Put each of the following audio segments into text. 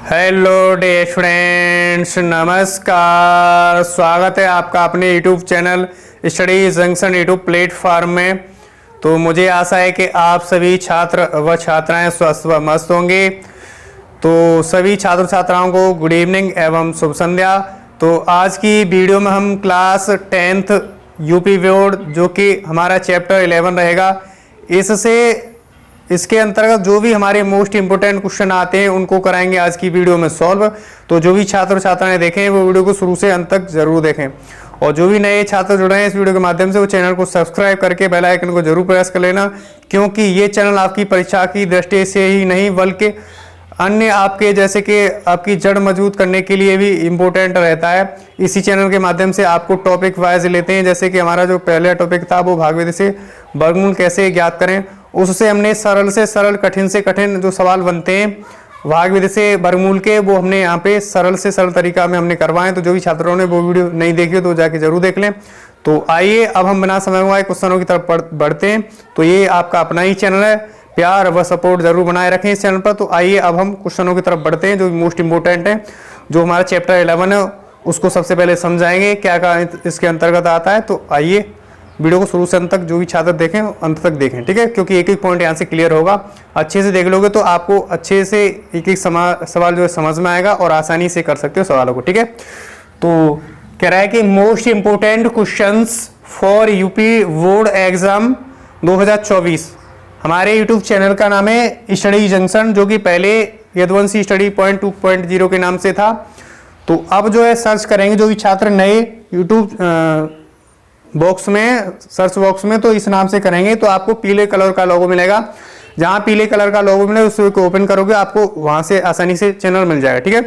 Hello dear students, नमस्कार। स्वागत है आपका अपने YouTube channel study junction YouTube platform में। तो मुझे आशा है कि आप सभी छात्र व छात्राएं स्वस्थ व मस्त होंगे। तो सभी छात्र छात्राओं को गुड इवनिंग एवं शुभ संध्या। तो आज की वीडियो में हम क्लास 10th यूपी बोर्ड जो कि हमारा चैप्टर 11 रहेगा, इसके अंतर्गत जो भी हमारे मोस्ट इंपोर्टेंट क्वेश्चन आते हैं उनको कराएंगे आज की वीडियो में सॉल्व। तो जो भी छात्र छात्राएं देखें वो वीडियो को शुरू से अंत तक जरूर देखें, और जो भी नए छात्र जुड़े हैं इस वीडियो के माध्यम से वो चैनल को सब्सक्राइब करके बेल आइकन को जरूर प्रेस कर लेना, क्योंकि ये चैनल आपकी परीक्षा की दृष्टि से ही नहीं बल्कि अन्य आपके जैसे कि आपकी जड़ मजबूत करने के लिए भी इम्पोर्टेंट रहता है। इसी चैनल के माध्यम से आपको टॉपिक वाइज लेते हैं, जैसे कि हमारा जो पहला टॉपिक था वो भागविधि से वर्गमूल कैसे ज्ञात करें, उससे हमने सरल से सरल कठिन से कठिन जो सवाल बनते हैं भागविधि से वर्गमूल के, वो हमने यहाँ पे सरल से सरल तरीका में हमने करवाए। तो जो भी छात्रों ने वो वीडियो नहीं देखी तो जाके जरूर देख लें। तो आइए अब हम बिना समय गंवाए क्वेश्चनों की तरफ बढ़ते हैं। तो ये आपका अपना ही चैनल है, प्यार व सपोर्ट जरूर बनाए रखें इस चैनल पर। तो आइए अब हम क्वेश्चनों की तरफ बढ़ते हैं जो मोस्ट इंपोर्टेंट है, जो हमारा चैप्टर 11 है उसको सबसे पहले समझाएंगे क्या क्या इसके अंतर्गत आता है। तो आइए वीडियो को शुरू से अंत तक जो भी छात्र देखें अंत तक देखें, ठीक है, क्योंकि एक एक पॉइंट यहाँ से क्लियर होगा। अच्छे से देख लोगे तो आपको अच्छे से एक एक सवाल जो है समझ में आएगा और आसानी से कर सकते हो सवालों को, ठीक है। तो कह रहा है कि most important questions for UP board exam 2024। हमारे यूट्यूब चैनल का नाम है स्टडी जंक्शन, जो कि पहले यदुवंशी स्टडी पॉइंट 2.0 के नाम से था। तो अब जो है सर्च करेंगे जो भी छात्र नए यूट्यूब बॉक्स में सर्च बॉक्स में तो इस नाम से करेंगे तो आपको पीले कलर का लोगो मिलेगा। जहां पीले कलर का लोगो मिलेगा उसको ओपन करोगे आपको वहां से आसानी से चैनल मिल जाएगा, ठीक है।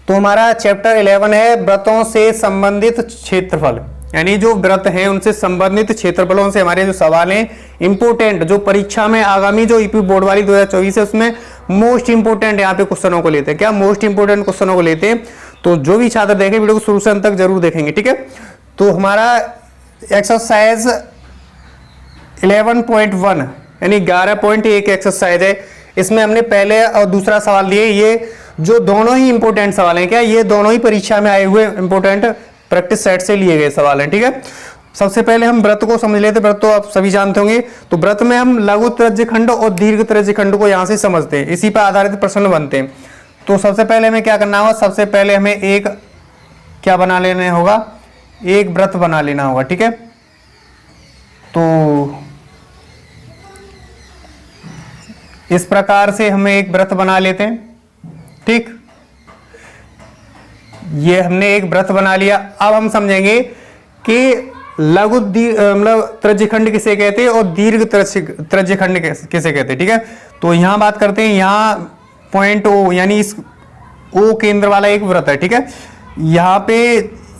तो हमारा चैप्टर 11 है व्रतों से संबंधित क्षेत्रफल, यानी जो व्रत हैं उनसे संबंधित क्षेत्रफलों से हमारे जो सवाल हैं इंपोर्टेंट, जो परीक्षा में आगामी जो यूपी बोर्ड वाली 2024 है उसमें मोस्ट इंपोर्टेंट यहाँ पे क्वेश्चनों को लेते हैं। क्या मोस्ट इंपोर्टेंट क्वेश्चनों को लेते हैं। तो जो भी छात्र देखें वीडियो को शुरू से अंत तक जरूर देखेंगे, ठीक है। तो हमारा एक्सरसाइज 11.1 यानी 11.1 एक्सरसाइज है। इसमें हमने पहले और दूसरा सवाल दिए, ये जो दोनों ही इंपोर्टेंट सवाल हैं, क्या ये दोनों ही परीक्षा में आए हुए इंपोर्टेंट प्रैक्टिस सेट से लिए गए सवाल हैं, ठीक है। सबसे पहले हम व्रत को समझ लेते। व्रत तो आप सभी जानते होंगे। तो व्रत में हम लघु त्रज्यखंड और दीर्घ त्रज्यखंड को यहाँ से समझते हैं, इसी पर आधारित प्रश्न बनते हैं। तो सबसे पहले हमें क्या करना होगा, सबसे पहले हमें एक क्या बना लेना होगा, एक व्रत बना लेना होगा, ठीक है। तो इस प्रकार से हमें एक व्रत बना लेते हैं, ठीक। ये हमने एक व्रत बना लिया। अब हम समझेंगे कि लघु मतलब त्रज्यखंड किसे कहते हैं और दीर्घ त्रज्यखंड किसे कहते हैं, ठीक है। तो यहां बात करते हैं, यहां पॉइंट ओ यानी इस ओ केंद्र वाला एक व्रत है, ठीक है। यहां पे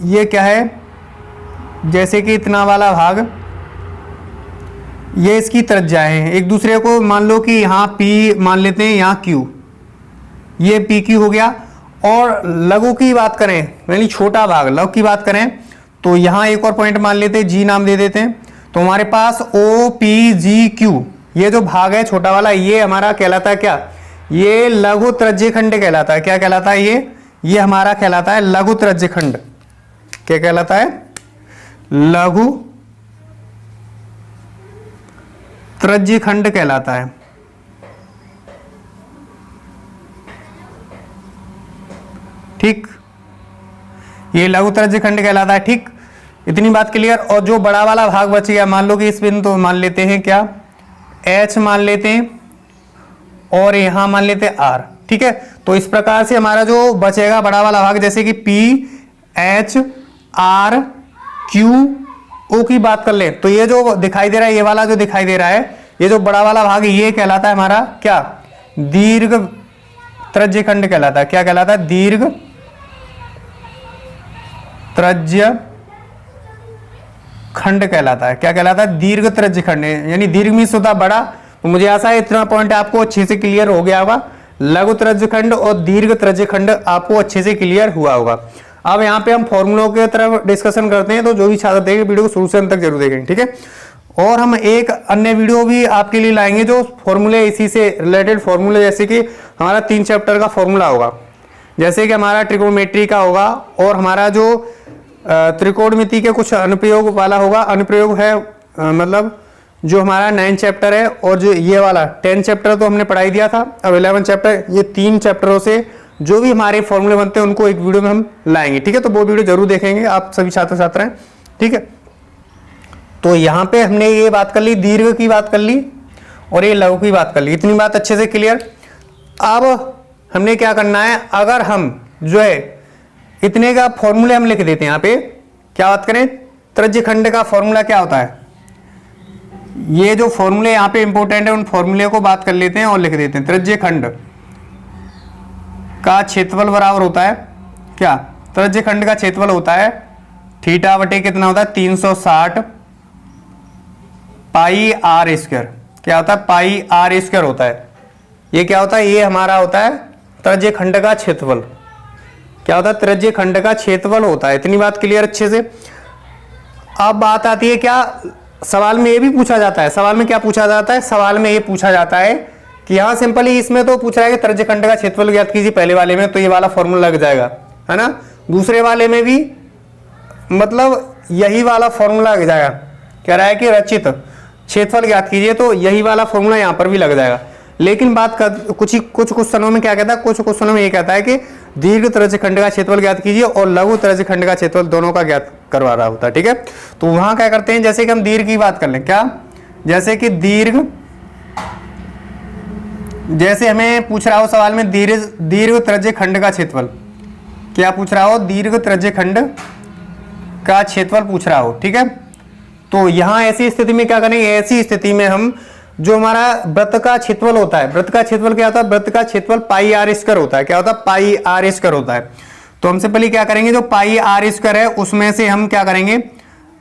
ये क्या है, जैसे कि इतना वाला भाग, ये इसकी त्रिज्याएं हैं। एक दूसरे को मान लो कि यहाँ P मान लेते हैं, यहाँ Q, ये PQ हो गया। और लघु की बात करें यानी छोटा भाग लघु की बात करें तो यहाँ एक और पॉइंट मान लेते हैं, G नाम दे देते हैं। तो हमारे पास OPGQ ये जो भाग है छोटा वाला, ये हमारा कहलाता है क्या, ये लघु त्रज्यखंड कहलाता है। क्या कहलाता है ये हमारा कहलाता है लघु त्रज्यखंड। क्या कहलाता है, लघु त्रज्यखंड कहलाता है, ठीक। ये लघु त्रज्यखंड कहलाता है, ठीक। इतनी बात क्लियर। और जो बड़ा वाला भाग बच गया, मान लो कि इस बिंदु मान लेते हैं क्या, H मान लेते हैं और यहां मान लेते हैं R, ठीक है। तो इस प्रकार से हमारा जो बचेगा बड़ा वाला भाग, जैसे कि P H R Q O की बात कर ले तो ये जो दिखाई दे रहा है, ये वाला जो दिखाई दे रहा है, ये जो बड़ा वाला भाग ये कहलाता है हमारा क्या, दीर्घ त्रज्यखंड कहलाता है। क्या कहलाता है, दीर्घ त्रज्यखंड कहलाता है। क्या कहलाता है, दीर्घ त्रज्यखंड, यानी दीर्घ मीन्स होता बड़ा। तो मुझे आशा है इतना पॉइंट आपको अच्छे से क्लियर हो गया होगा। लघु त्रज्यखंड और दीर्घ त्रज्यखंड आपको अच्छे से क्लियर हुआ होगा। अब यहाँ पे हम फॉर्मूलों की तरफ डिस्कशन करते हैं। तो जो भी छात्र देखेंगे वीडियो को शुरू से अंत तक जरूर देखेंगे, ठीक है। और हम एक अन्य वीडियो भी आपके लिए लाएंगे जो फॉर्मूले इसी से रिलेटेड फॉर्मूले जैसे कि हमारा 3 चैप्टर का फॉर्मूला होगा, जैसे कि हमारा ट्रिगोनोमेट्री का होगा और हमारा जो त्रिकोणमिति के कुछ अनुप्रयोग वाला होगा। अनुप्रयोग है मतलब जो हमारा 9 चैप्टर है, और जो ये वाला 10 चैप्टर तो हमने पढ़ाई दिया था। अब 11 चैप्टर, ये 3 चैप्टरों से जो भी हमारे फॉर्मूले बनते हैं उनको एक वीडियो में हम लाएंगे, ठीक है। तो वो वीडियो जरूर देखेंगे आप सभी छात्र छात्राएं, ठीक है। तो यहाँ पे हमने ये बात कर ली, दीर्घ की बात कर ली और ये लघु की बात कर ली, इतनी बात अच्छे से क्लियर। अब हमने क्या करना है, अगर हम जो है इतने का फॉर्मूले हम लिख देते हैं। यहाँ पे क्या बात करें, त्रिज्य खंड का फॉर्मूला क्या होता है, ये जो फॉर्मूले यहाँ पे इंपॉर्टेंट है उन फॉर्मूले को बात कर लेते हैं और लिख देते हैं। त्रिज्य खंड का क्षेत्रफल बराबर होता है क्या, त्रिज्य खंड का क्षेत्रफल होता है थीटा बटे कितना होता है 360 पाई आर स्क्वायर। क्या होता है, पाई आर स्क्वायर होता है। ये क्या होता है, ये हमारा होता है त्रिज्य खंड का क्षेत्रफल। क्या होता है, त्रिज्य खंड का क्षेत्रफल होता है। इतनी बात क्लियर अच्छे से। अब बात आती है क्या, सवाल में ये भी पूछा जाता है। सवाल में क्या पूछा जाता है, सवाल में ये पूछा जाता है कि यहाँ सिंपली इसमें तो पूछ रहा है कि त्रिज्य खंड का क्षेत्रफल ज्ञात कीजिए पहले वाले में, तो ये वाला फॉर्मूला लग जाएगा, है ना। दूसरे वाले में भी मतलब यही वाला फॉर्मूला लग जाएगा। कह रहा है कि रचित क्षेत्रफल ज्ञात कीजिए, तो यही वाला फॉर्मूला यहाँ पर भी लग जाएगा। लेकिन बात कर कुछ क्वेश्चनों में क्या कहता है, कुछ क्वेश्चनों में ये कहता है कि दीर्घ त्रिज्य खंड का क्षेत्रफल ज्ञात कीजिए और लघु त्रिज्य खंड का क्षेत्रफल दोनों का ज्ञात करवा रहा होता है, ठीक है। तो वहां क्या करते हैं, जैसे कि हम दीर्घ की बात कर लें, क्या, जैसे कि दीर्घ, जैसे हमें पूछ रहा हो सवाल में दीर्घ त्रिज्य खंड का क्षेत्रफल, क्या पूछ रहा हो, दीर्घ त्रिज्य खंड का क्षेत्रफल पूछ रहा हो, ठीक है। तो यहां ऐसी स्थिति में क्या करेंगे, ऐसी स्थिति में हम जो हमारा वृत्त का क्षेत्रफल होता है, वृत्त का क्षेत्रफल क्या होता है, वृत्त का क्षेत्रफल पाई आर स्क्वायर होता है। क्या होता है, पाई आर स्क्वायर होता है। तो हमसे पहले क्या करेंगे, जो पाई आर स्क्वायर है उसमें से हम क्या करेंगे,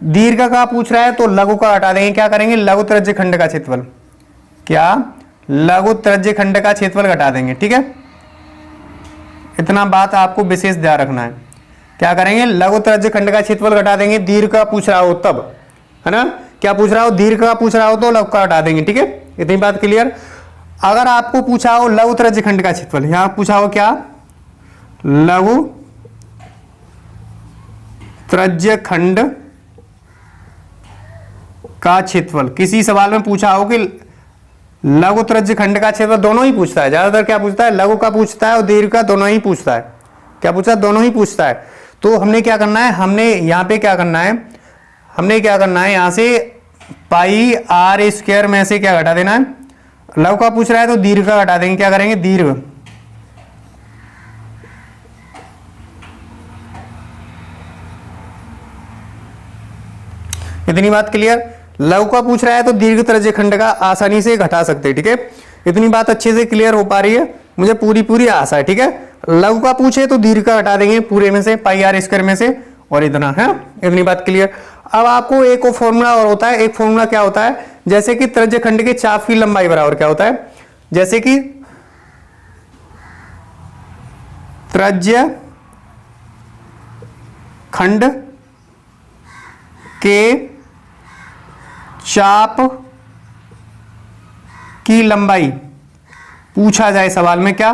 दीर्घ का पूछ रहा है तो लघु का हटा देंगे। क्या करेंगे, लघु त्रिज्य खंड का क्षेत्रफल, क्या, लघु त्रिज्य खंड का क्षेत्रफल घटा देंगे, ठीक है। इतना बात आपको विशेष ध्यान रखना है। क्या करेंगे, लघु त्रिज्य खंड का क्षेत्रफल घटा देंगे। दीर्घ का पूछ रहा हो तब, है ना, क्या पूछ रहा हो, दीर्घ का पूछ रहा हो तो लघु का हटा देंगे, ठीक है। इतनी बात क्लियर। अगर आपको पूछा हो लघु त्रिज्य खंड का क्षेत्रफल, यहां पूछा हो क्या, लघु त्रिज्य खंड का क्षेत्रफल, किसी सवाल में पूछा हो कि लघु त्रिज्य खंड का क्षेत्रफल, दोनों ही पूछता है ज्यादातर। क्या पूछता है, लघु का पूछता है और दीर्घ का, दोनों ही पूछता है। क्या पूछता है, दोनों ही पूछता है। तो हमने क्या करना है, हमने यहां पे क्या करना है, हमने क्या करना है, यहां से पाई आर स्क्वायर में से क्या घटा देना है, लघु का पूछ रहा है तो दीर्घ का घटा देंगे। क्या करेंगे, दीर्घ, इतनी बात क्लियर। लघु का पूछ रहा है तो दीर्घ त्रिज्य खंड का आसानी से घटा सकते हैं, ठीक है। इतनी बात अच्छे से क्लियर हो पा रही है, मुझे पूरी आशा है, ठीक है। लघु का पूछे तो दीर्घ का हटा देंगे पूरे में से, पाई आर स्क्वायर में से, और इतना है। इतनी बात क्लियर। अब आपको एक और फॉर्मूला और होता है, एक फॉर्मूला क्या होता है, जैसे कि त्रिज्य खंड के चाप की लंबाई बराबर क्या होता है, जैसे कि त्रिज्य खंड के चाप की लंबाई पूछा जाए सवाल में, क्या,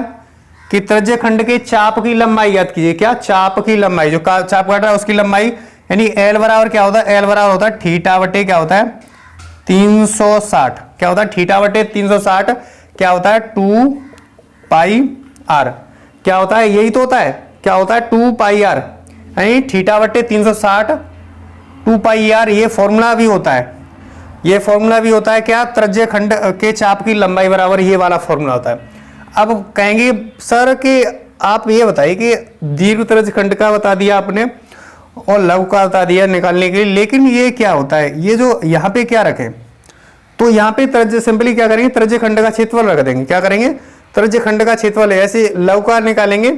कि त्रिज्य खंड के चाप की लंबाई याद कीजिए। क्या, चाप की लंबाई, जो चाप काट रहा है उसकी लंबाई, यानी एल बराबर क्या होता है, एल बराबर होता है थीटा बटे क्या होता है 360। क्या होता है, थीटा बटे 360 क्या होता है 2 पाई आर। क्या होता है, यही तो होता है, क्या होता है 2 पाई आर, यानी थीटा बटे 360 2 पाई आर। ये फॉर्मूला भी होता है, ये फॉर्मूला भी होता है क्या, त्रिज्य खंड के चाप की लंबाई बराबर ये वाला फॉर्मूला होता है। अब कहेंगे सर कि आप ये बताइए कि दीर्घ त्रिज्य खंड का बता दिया आपने और लघु का बता दिया निकालने के लिए, लेकिन ये क्या होता है, ये जो यहाँ पे क्या रखें, तो यहाँ पे त्रिज्य सिंपली क्या करेंगे, त्रिज्य खंड का क्षेत्रफल रख देंगे। क्या करेंगे, त्रिज्य खंड का क्षेत्रफल है, ऐसे लघु का निकालेंगे,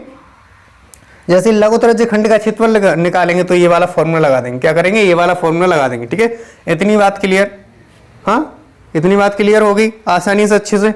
जैसे लघु त्रिज्य खंड का क्षेत्रफल निकालेंगे तो ये वाला फॉर्मूला लगा देंगे। क्या करेंगे, ये वाला फॉर्मूला लगा देंगे, ठीक है। इतनी बात क्लियर, हाँ, इतनी बात क्लियर होगी आसानी से, अच्छे से।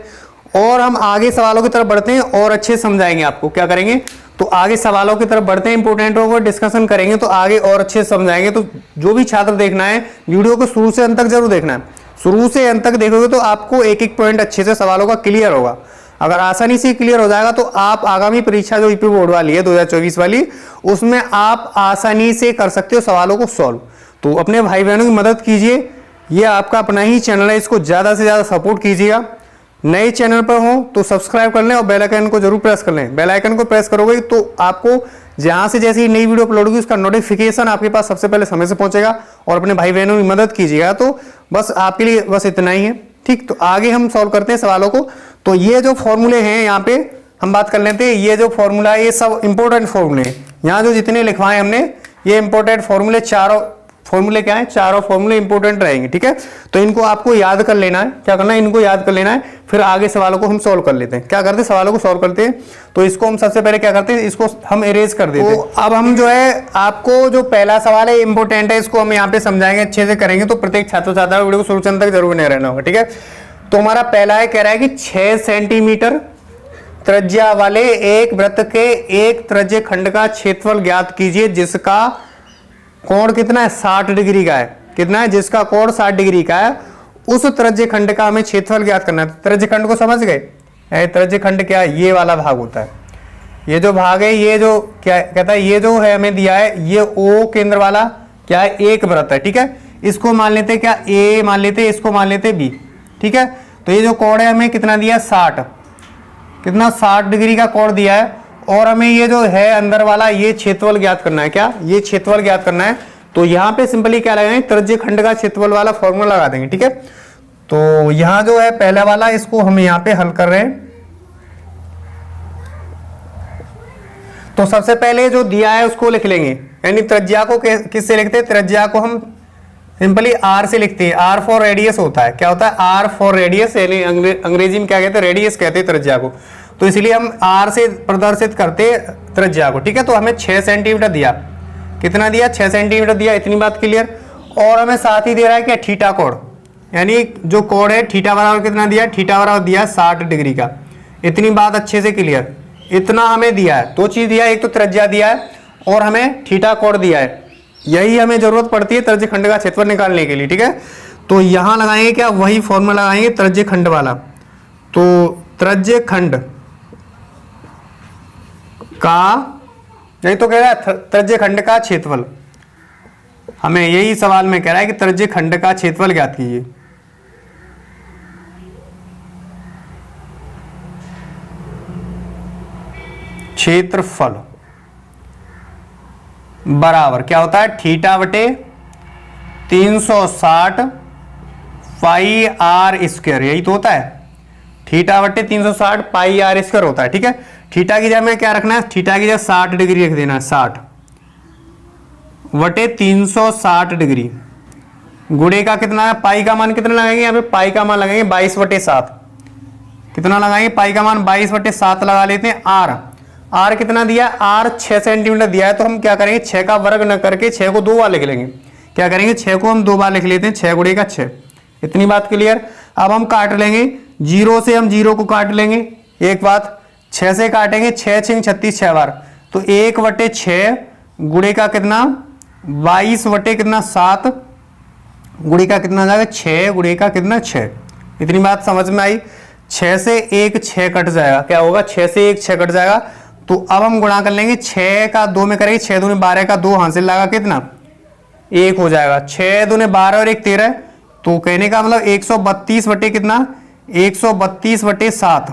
और हम आगे सवालों की तरफ बढ़ते हैं और अच्छे से समझाएंगे आपको। क्या करेंगे, तो आगे सवालों की तरफ बढ़ते हैं, इंपोर्टेंट होगा, डिस्कशन करेंगे तो आगे और अच्छे से समझाएंगे। तो जो भी छात्र देखना है वीडियो को शुरू से अंत तक जरूर देखना है। शुरू से अंत तक देखोगे तो आपको एक एक पॉइंट अच्छे से सवालों का क्लियर होगा। अगर आसानी से क्लियर हो जाएगा तो आप आगामी परीक्षा जो यूपी बोर्ड वाली है 2024 वाली, उसमें आप आसानी से कर सकते हो सवालों को सॉल्व। तो अपने भाई बहनों की मदद कीजिए, ये आपका अपना ही चैनल है, इसको ज़्यादा से ज़्यादा सपोर्ट कीजिएगा। नए चैनल पर हो तो सब्सक्राइब कर लें और बेल आइकन को जरूर प्रेस कर लें। बेल आइकन को प्रेस करोगे तो आपको जहां से जैसी नई वीडियो अपलोड होगी उसका नोटिफिकेशन आपके पास सबसे पहले समय से पहुंचेगा। और अपने भाई बहनों की मदद कीजिएगा। तो बस आपके लिए बस इतना ही है, ठीक। तो आगे हम सॉल्व करते हैं सवालों को। तो ये जो फॉर्मूले हैं यहाँ पे हम बात कर लेते हैं। ये जो फॉर्मूला है ये सब इंपॉर्टेंट फॉर्मूले हैं। यहाँ जो जितने लिखवाए हमने ये इंपॉर्टेंट फॉर्मूले, चारों फॉर्मूले क्या है, चारों फॉर्मूले इंपॉर्टेंट रहेंगे, ठीक है। तो इनको आपको याद कर लेना है। क्या करना है, इनको याद कर लेना है, फिर आगे सवालों को हम सॉल्व कर लेते हैं। क्या करते हैं, सवालों को सॉल्व करते हैं। तो इसको हम सबसे पहले क्या करते हैं, इसको हम इरेज कर देते हैं। तो अब हम जो है आपको जो पहला सवाल है इंपॉर्टेंट है, इसको हम यहाँ पे समझाएंगे, अच्छे से करेंगे। तो प्रत्येक छात्र छात्रा वीडियो को शुरू से अंत तक जरूर नहीं रहना होगा, ठीक है। तो हमारा पहला है, कह रहा है कि 6 सेंटीमीटर त्रिज्या वाले एक वृत्त के एक त्रिज्य खंड का क्षेत्रफल ज्ञात कीजिए जिसका कोण कितना है, 60 डिग्री का है। कितना है, जिसका कोण 60 डिग्री का है। उस त्रिज्य खंड का हमें क्षेत्रफल ज्ञात करना है। त्रिज्य खंड को समझ गए, त्रिज्य खंड क्या है, ये वाला भाग होता है। ये जो भाग है, ये जो क्या कहता है, ये जो है हमें दिया है, ये O केंद्र वाला क्या है, एक वृत्त है, ठीक है। इसको मान लेते क्या, A मान लेते, इसको मान लेते B, ठीक है। तो ये जो कोण है हमें कितना दिया, 60, कितना 60 डिग्री का कोण दिया है। और हमें ये जो है अंदर वाला ये क्षेत्रफल ज्ञात करना है। क्या, ये क्षेत्रफल ज्ञात करना है। तो यहाँ पे सिंपली क्या लगाएंगे, त्रिज्य खंड का क्षेत्रफल वाला फॉर्मूला लगा देंगे, ठीक है। तो यहाँ जो है पहला वाला, इसको हम यहाँ पे हल कर रहे हैं। तो सबसे पहले जो दिया है उसको लिख लेंगे, यानी त्रिज्या को किससे लिखते हैं, त्रिज्या को हम सिंपली R से लिखते हैं। R फॉर रेडियस होता है। क्या होता है, R फॉर रेडियस, यानी अंग्रेजी में क्या कहते हैं, रेडियस कहते हैं त्रिज्या को। तो इसलिए हम R से प्रदर्शित करते त्रिज्या को, ठीक है। तो हमें 6 सेंटीमीटर दिया, कितना दिया, 6 सेंटीमीटर दिया, इतनी बात क्लियर। और हमें साथ ही दे रहा है क्या, थीटा कोण, यानी जो कोण है थीटा बराबर कितना दिया, थीटा बराबर दिया 60 डिग्री का। इतनी बात अच्छे से क्लियर, इतना हमें दिया है। 2 चीज दिया है, एक तो त्रिज्या दिया है और हमें थीटा कोण दिया है। यही हमें जरूरत पड़ती है त्रिज्य खंड का क्षेत्रफल निकालने के लिए, ठीक है। तो यहां लगाएंगे क्या, वही फॉर्मूला लगाएंगे त्रिज्य खंड वाला। तो त्रिज्य खंड का, नहीं तो कह रहा है त्रिज्य खंड का क्षेत्रफल, हमें यही सवाल में कह रहा है कि त्रिज्य खंड का क्षेत्रफल ज्ञात कीजिए। क्षेत्रफल बराबर क्या होता है, थीटा बटे 360 पाई R स्क्वायर, यही तो होता है। थीटा बटे 360 पाई R स्क्वायर होता है, ठीक है। थीटा की जगह में क्या रखना है, थीटा की जगह 60 डिग्री रख देना है। 60 बटे 360 डिग्री गुणे का कितना है, पाई का मान कितना लगाएंगे, यहाँ पे पाई का मान लगाएंगे 22 बटे 7। कितना लगाएंगे, पाई का मान 22 बटे 7 लगा लेते हैं। R कितना दिया, R 6 सेंटीमीटर दिया है। तो हम क्या करेंगे, 6 का वर्ग न करके 6 को 2 बार लिख लेंगे। क्या करेंगे, 6 को हम 2 बार लिख लेते हैं, 6 गुणे का 6। इतनी बात क्लियर। अब हम काट लेंगे, 0 से हम 0 को काट लेंगे। एक बात, 6 से काटेंगे, 6 6 36 6 बार। तो 1 बटे 6 गुणे का कितना, 22 बटे कितना 7 गुणे का कितना जाएगा, 6 गुणे का कितना 6। इतनी बात समझ में आई। 6 से 1 6 कट जाएगा, क्या होगा, 6 से 1 6 कट जाएगा। तो अब हम गुणा कर लेंगे, 6 का 2 में करेंगे, 6 दूनी 12 का 2 हासिल लगा कितना 1 हो जाएगा। 6 दूनी 12 और 1 13। तो कहने का मतलब 132 बटे कितना, 132 बटे 7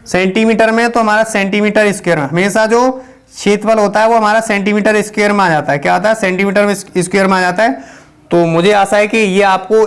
सेंटीमीटर में। तो हमारा सेंटीमीटर स्क्वायर में हमेशा जो क्षेत्रफल होता है वो हमारा सेंटीमीटर स्क्वायर में आ जाता है। क्या आता है, सेंटीमीटर में स्क्वायर में आ जाता है। तो मुझे आशा है कि ये आपको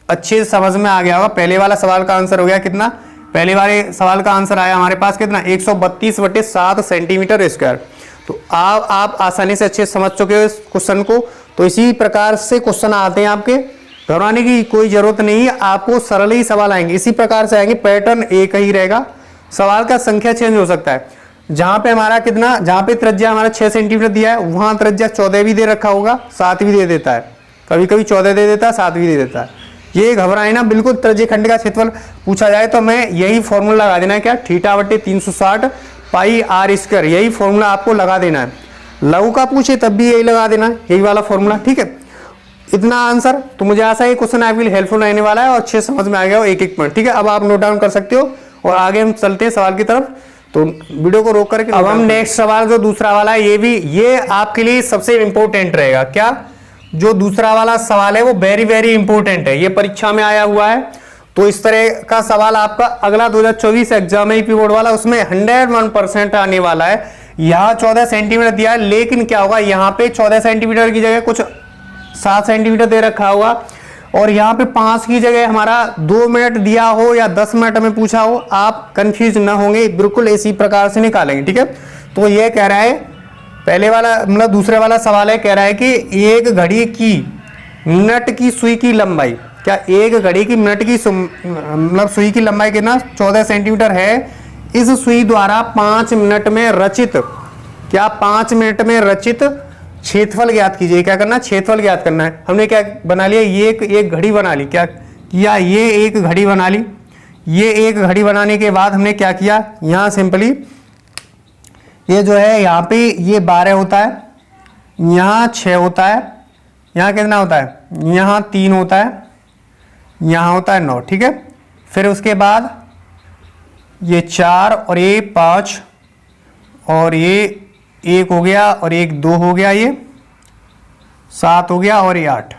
अच्छे से समझ में आ गया होगा। पहले वाला सवाल का आंसर हो गया कितना, पहले वाले सवाल का आंसर आया हमारे पास कितना, 132 बटे 7 सेंटीमीटर स्क्वायर। तो आप आसानी से अच्छे समझ चुके हो इस क्वेश्चन को। तो इसी प्रकार से क्वेश्चन आते हैं, आपके घबराने की कोई जरूरत नहीं है। आपको सरल ही सवाल आएंगे, इसी प्रकार से आएंगे, पैटर्न एक ही रहेगा। सवाल का संख्या चेंज हो सकता है। जहां पे हमारा कितना, जहां पे त्रिज्या हमारा 6 सेंटीमीटर दिया है वहां त्रिज्या 14 भी दे रखा होगा, 7 भी दे देता है, कभी कभी 14 दे देता है, 7 भी दे देता है। ये घबराए ना बिल्कुल। त्रिज्य खंड का क्षेत्रफल पूछा जाए तो मैं यही फॉर्मूला लगा देना है, क्या, थीटा बटे 360 पाई R स्क्वायर, यही फॉर्मूला आपको लगा देना है। लघु का पूछे तब भी यही लगा देना है, यही वाला फॉर्मूला, ठीक है। इतना आंसर। तो मुझे आशा है क्वेश्चन आपके लिए हेल्पफुल रहने वाला है और अच्छे समझ में आ गया हो एक एक पॉइंट, ठीक है। अब आप नोट डाउन कर सकते हो और आगे हम चलते हैं सवाल की तरफ, तो वीडियो को रोक करके अब हम नेक्स्ट सवाल जो दूसरा वाला है, ये आपके लिए सबसे इंपॉर्टेंट रहेगा। क्या? जो दूसरा वाला सवाल है वो वेरी वेरी इंपॉर्टेंट है, ये परीक्षा में आया हुआ है। तो इस तरह का सवाल आपका अगला 2024 एग्जाम है यूपी बोर्ड वाला, उसमें 101% आने वाला है। यहाँ 14 सेंटीमीटर दिया है, लेकिन क्या होगा, यहाँ पे 14 सेंटीमीटर की जगह कुछ 7 सेंटीमीटर दे रखा होगा, और यहाँ पे 5 की जगह हमारा 2 मिनट दिया हो या 10 मिनट में पूछा हो, आप कंफ्यूज ना होंगे, बिल्कुल इसी प्रकार से निकालेंगे। ठीक है, तो ये कह रहा है पहले वाला मतलब दूसरे वाला सवाल है, कह रहा है कि एक घड़ी की मिनट की सुई की लंबाई, क्या एक घड़ी की मिनट की मतलब सुई की लंबाई कितना 14 सेंटीमीटर है। इस सुई द्वारा 5 मिनट में रचित, क्या 5 मिनट में रचित क्षेत्रफल ज्ञात कीजिए। क्या करना है? क्षेत्रफल ज्ञात करना है। हमने क्या बना लिया, ये एक घड़ी बना ली। क्या किया? ये एक घड़ी बना ली। ये एक घड़ी बनाने के बाद हमने क्या किया, यहाँ सिंपली ये जो है यहाँ पे ये 12 होता है, यहाँ 6 होता है, यहाँ कितना होता है, यहाँ 3 होता है, यहाँ होता है 9। ठीक है, फिर उसके बाद ये 4 और ये 5 और ये 1 हो गया और 1 2 हो गया, ये 7 हो गया और ये 8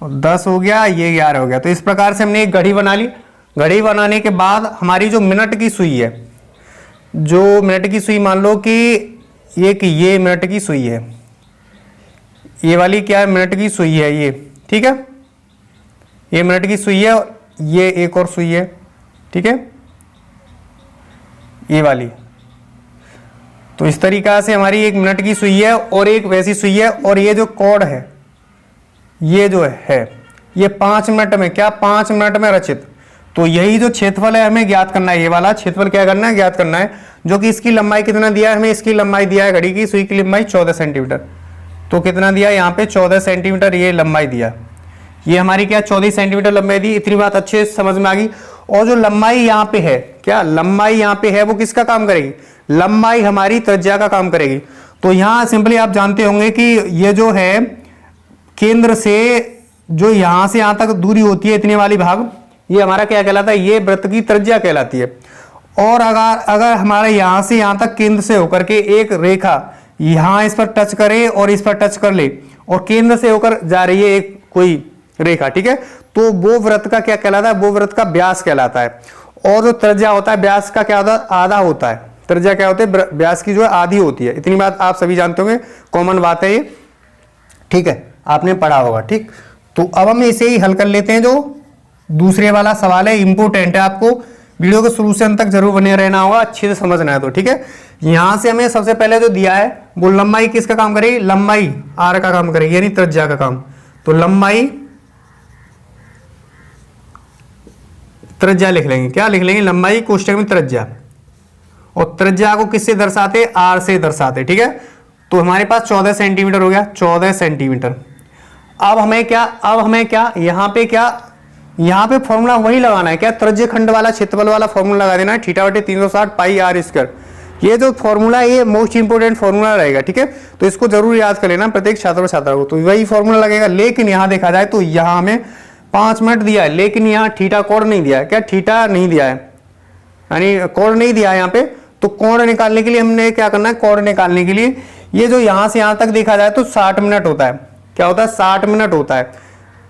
और 10 हो गया, ये 11 हो गया। तो इस प्रकार से हमने एक घड़ी बना ली। घड़ी बनाने के बाद हमारी जो मिनट की सुई है, जो मिनट की सुई मान लो कि ये मिनट की सुई है, ये वाली क्या है, मिनट की सुई है ये। ठीक है, ये मिनट की सुई है, ये एक और सुई है। ठीक है, ये वाली। तो इस तरीका से हमारी एक मिनट की सुई है और एक वैसी सुई है, और ये जो कोड है, ये जो है ये 5 मिनट में, क्या 5 मिनट में रचित। तो यही जो क्षेत्रफल है हमें ज्ञात करना है, ये वाला क्षेत्रफल क्या करना है, ज्ञात करना है, जो कि इसकी लंबाई कितना दिया है हमें, इसकी लंबाई दिया है घड़ी की सुई की लंबाई 14 सेंटीमीटर। तो कितना दिया है यहाँ पे 14 सेंटीमीटर ये लंबाई दिया, ये हमारी क्या 14 सेंटीमीटर लंबाई दी। इतनी बात अच्छे से समझ में आ गई। और जो लंबाई यहाँ पे है, क्या लंबाई यहाँ पे है वो किसका काम करेगी, लंबाई हमारी त्रिज्या का काम करेगी। तो यहाँ सिंपली आप जानते होंगे कि ये जो है केंद्र से जो यहां से यहां तक दूरी होती है, इतने वाली भाग, ये हमारा क्या कहलाता है, ये वृत्त की त्रिज्या कहलाती है। और अगर हमारे यहां से यहां तक केंद्र से होकर के एक रेखा यहां इस पर टच करे और इस पर टच कर ले, और केंद्र से होकर जा रही है एक कोई रेखा, ठीक है, तो वो वृत्त का क्या कहलाता है, वो वृत्त का व्यास कहलाता है। और जो त्रिज्या होता है व्यास का क्या होता है, आधा होता है। त्रिज्या क्या होती है, व्यास की जो है आधी होती है। इतनी बात आप सभी जानते होंगे, कॉमन बात है ये, ठीक है, आपने पढ़ा होगा। ठीक, तो अब हम इसे ही हल कर लेते हैं। जो दूसरे वाला सवाल है इंपोर्टेंट है, आपको वीडियो के शुरू से अंत तक जरूर बने रहना होगा, अच्छे से समझना है। तो ठीक है, यहां से हमें सबसे पहले जो दिया है वो लंबाई किसका काम करेगी, लंबाई आर का काम करेगी, यानी त्रिज्या का काम। तो लंबाई त्रिज्या लिख लेंगे, क्या लिख लेंगे, लंबाई कोष्ठक में त्रिज्या, और त्रिज्या को किससे दर्शाते, आर से दर्शाते। ठीक है, तो हमारे पास 14 सेंटीमीटर हो गया, 14 सेंटीमीटर। अब हमें क्या यहाँ पे फॉर्मूला वही लगाना है, क्या त्रिज्य खंड वाला क्षेत्रफल वाला फॉर्मूला लगा देना है, थीटा बटे 360 पाई आर स्क्वायर। ये जो फॉर्मूला है ये मोस्ट इंपोर्टेंट फॉर्मूला रहेगा। ठीक है, तो इसको जरूर याद कर लेना प्रत्येक छात्र छात्रा को, तो वही फॉर्मूला लगेगा। लेकिन यहाँ देखा जाए तो यहाँ हमें 5 मिनट दिया है, लेकिन यहाँ थीटा कोण नहीं दिया है, क्या थीटा नहीं दिया है, यानी कोण नहीं दिया है यहाँ पे। तो कोण निकालने के लिए हमने क्या करना है, कोण निकालने के लिए ये जो यहां से यहां तक देखा जाए तो 60 मिनट होता है। क्या होता है, 60 मिनट होता है,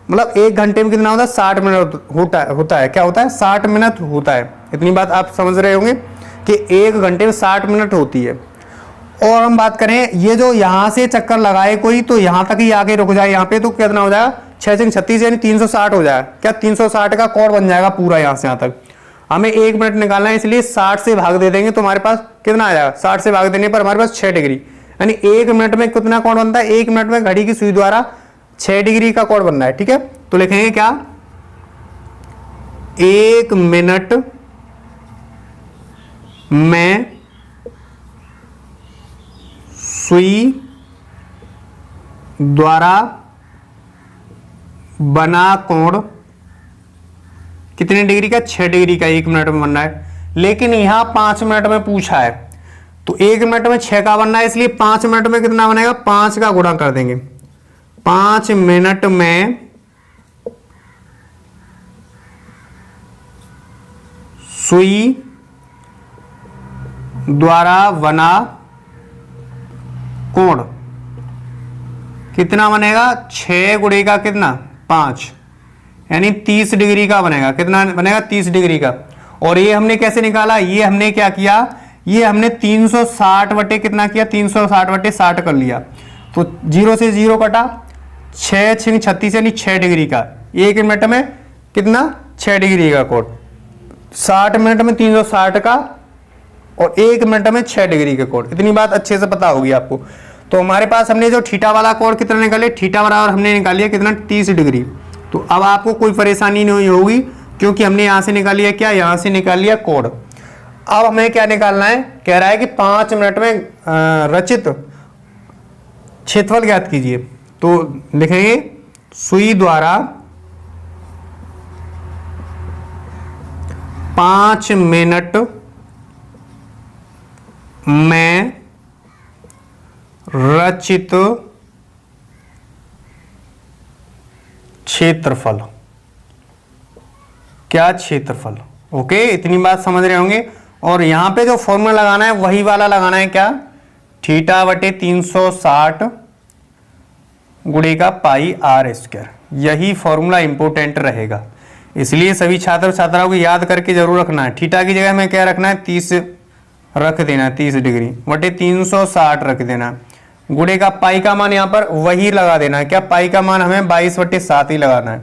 मतलब एक घंटे में कितना होता है, 60 मिनट होता है। क्या होता है, 60 मिनट होता है। इतनी बात आप समझ रहे होंगे कि एक घंटे में 60 मिनट होती है। और हम बात करें ये जो यहां से चक्कर लगाए कोई, तो यहां तक ही आके रुक जाए यहाँ पे, तो कितना हो जाएगा, 6 36 यानी 360 हो जाएगा। क्या 360 का कोण बन जाएगा पूरा यहां से यहां तक। हमें 1 मिनट निकालना है, इसलिए 60 से भाग दे देंगे तो हमारे पास कितना आ जाएगा, 60 से भाग देने पर हमारे पास 6 डिग्री, यानी 1 मिनट में कितना कोण बनता है, 1 मिनट में घड़ी की सुई द्वारा 6 डिग्री का कोण बनना है। ठीक है, तो लिखेंगे क्या, 1 मिनट में सुई द्वारा बना कोण कितने डिग्री का, 6 डिग्री का 1 मिनट में बनना है। लेकिन यहां 5 मिनट में पूछा है, तो 1 मिनट में 6 का बनना है, इसलिए 5 मिनट में कितना बनेगा, 5 का गुणा कर देंगे। 5 मिनट में सुई द्वारा बना कोण कितना बनेगा, 6 गुणे का कितना 5, यानी 30 डिग्री का बनेगा। कितना बनेगा, 30 डिग्री का। और ये हमने कैसे निकाला, ये हमने क्या किया, ये हमने 360 बटे कितना किया, 360 बटे 60 कर लिया। तो 0 से 0 कटा, 6 6 36 यानी 6 डिग्री का। 1 मिनट में कितना, 6 डिग्री का कोण। 60 मिनट में 360 का और 1 मिनट में 6 डिग्री का कोण। इतनी बात अच्छे से पता होगी आपको। तो हमारे पास हमने जो थीटा वाला कोण कितना निकाले, थीटा बराबर हमने निकाल लिया कितना, 30 डिग्री। तो अब आपको कोई परेशानी नहीं होगी, क्योंकि हमने यहां से निकाल लिया क्या, यहां से निकाल लिया कोण। अब हमें क्या निकालना है, कह रहा है कि 5 मिनट में रचित क्षेत्रफल ज्ञात कीजिए। तो लिखेंगे सुई द्वारा 5 मिनट में रचित क्षेत्रफल। क्या क्षेत्रफल, ओके, इतनी बात समझ रहे होंगे। और यहां पे जो फॉर्मूला लगाना है वही वाला लगाना है, क्या, थीटा बटे 360 गुणे का पाई आर स्क्वायर। यही फॉर्मूला इंपोर्टेंट रहेगा, इसलिए सभी छात्र छात्राओं को याद करके जरूर रखना है। थीटा की जगह में क्या रखना है, 30 रख देना, 30 डिग्री बटे 360 रख देना। गुणे का पाई का मान यहाँ पर वही लगा देना है। क्या, पाई का मान हमें 22/7 ही लगाना है।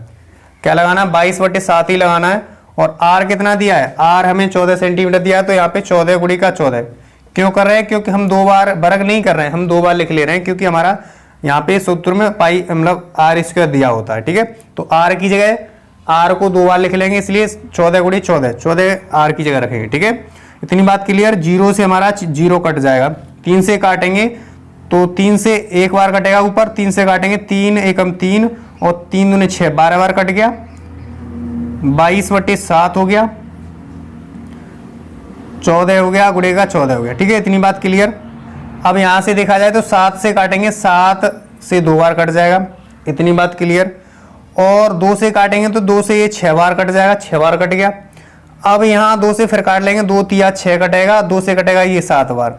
क्या लगाना है, 22/7 ही लगाना है। और आर कितना दिया है, आर हमें 14 सेंटीमीटर दिया है। तो यहाँ पे 14 गुणे का 14 क्यों कर रहे हैं, क्योंकि हम 2 बार वर्ग नहीं कर रहे हैं, हम 2 बार लिख ले रहे हैं, क्योंकि हमारा यहाँ पे सूत्र में पाई मतलब आर स्क्वायर दिया होता है। ठीक है, तो आर की जगह आर को 2 बार लिख लेंगे, इसलिए 14 गुणे 14, 14 आर की जगह रखेंगे। ठीक है, इतनी बात क्लियर। 0 से हमारा 0 कट जाएगा, 3 से काटेंगे तो 3 से 1 बार कटेगा ऊपर, 3 से काटेंगे 3 एकम 3 और 3 दूने 6, 12 बार कट गया, 22/7 हो गया, 14 हो गया, गुणे का 14 हो गया। ठीक है, इतनी बात क्लियर। अब यहां से देखा जाए तो 7 से काटेंगे, 7 से 2 बार कट जाएगा, इतनी बात क्लियर। और 2 से काटेंगे तो 2 से ये 6 बार कट जाएगा, 6 बार कट गया। अब यहाँ 2 से फिर काट लेंगे, 2 तिया 6 कटेगा, 2 से कटेगा ये 7 बार,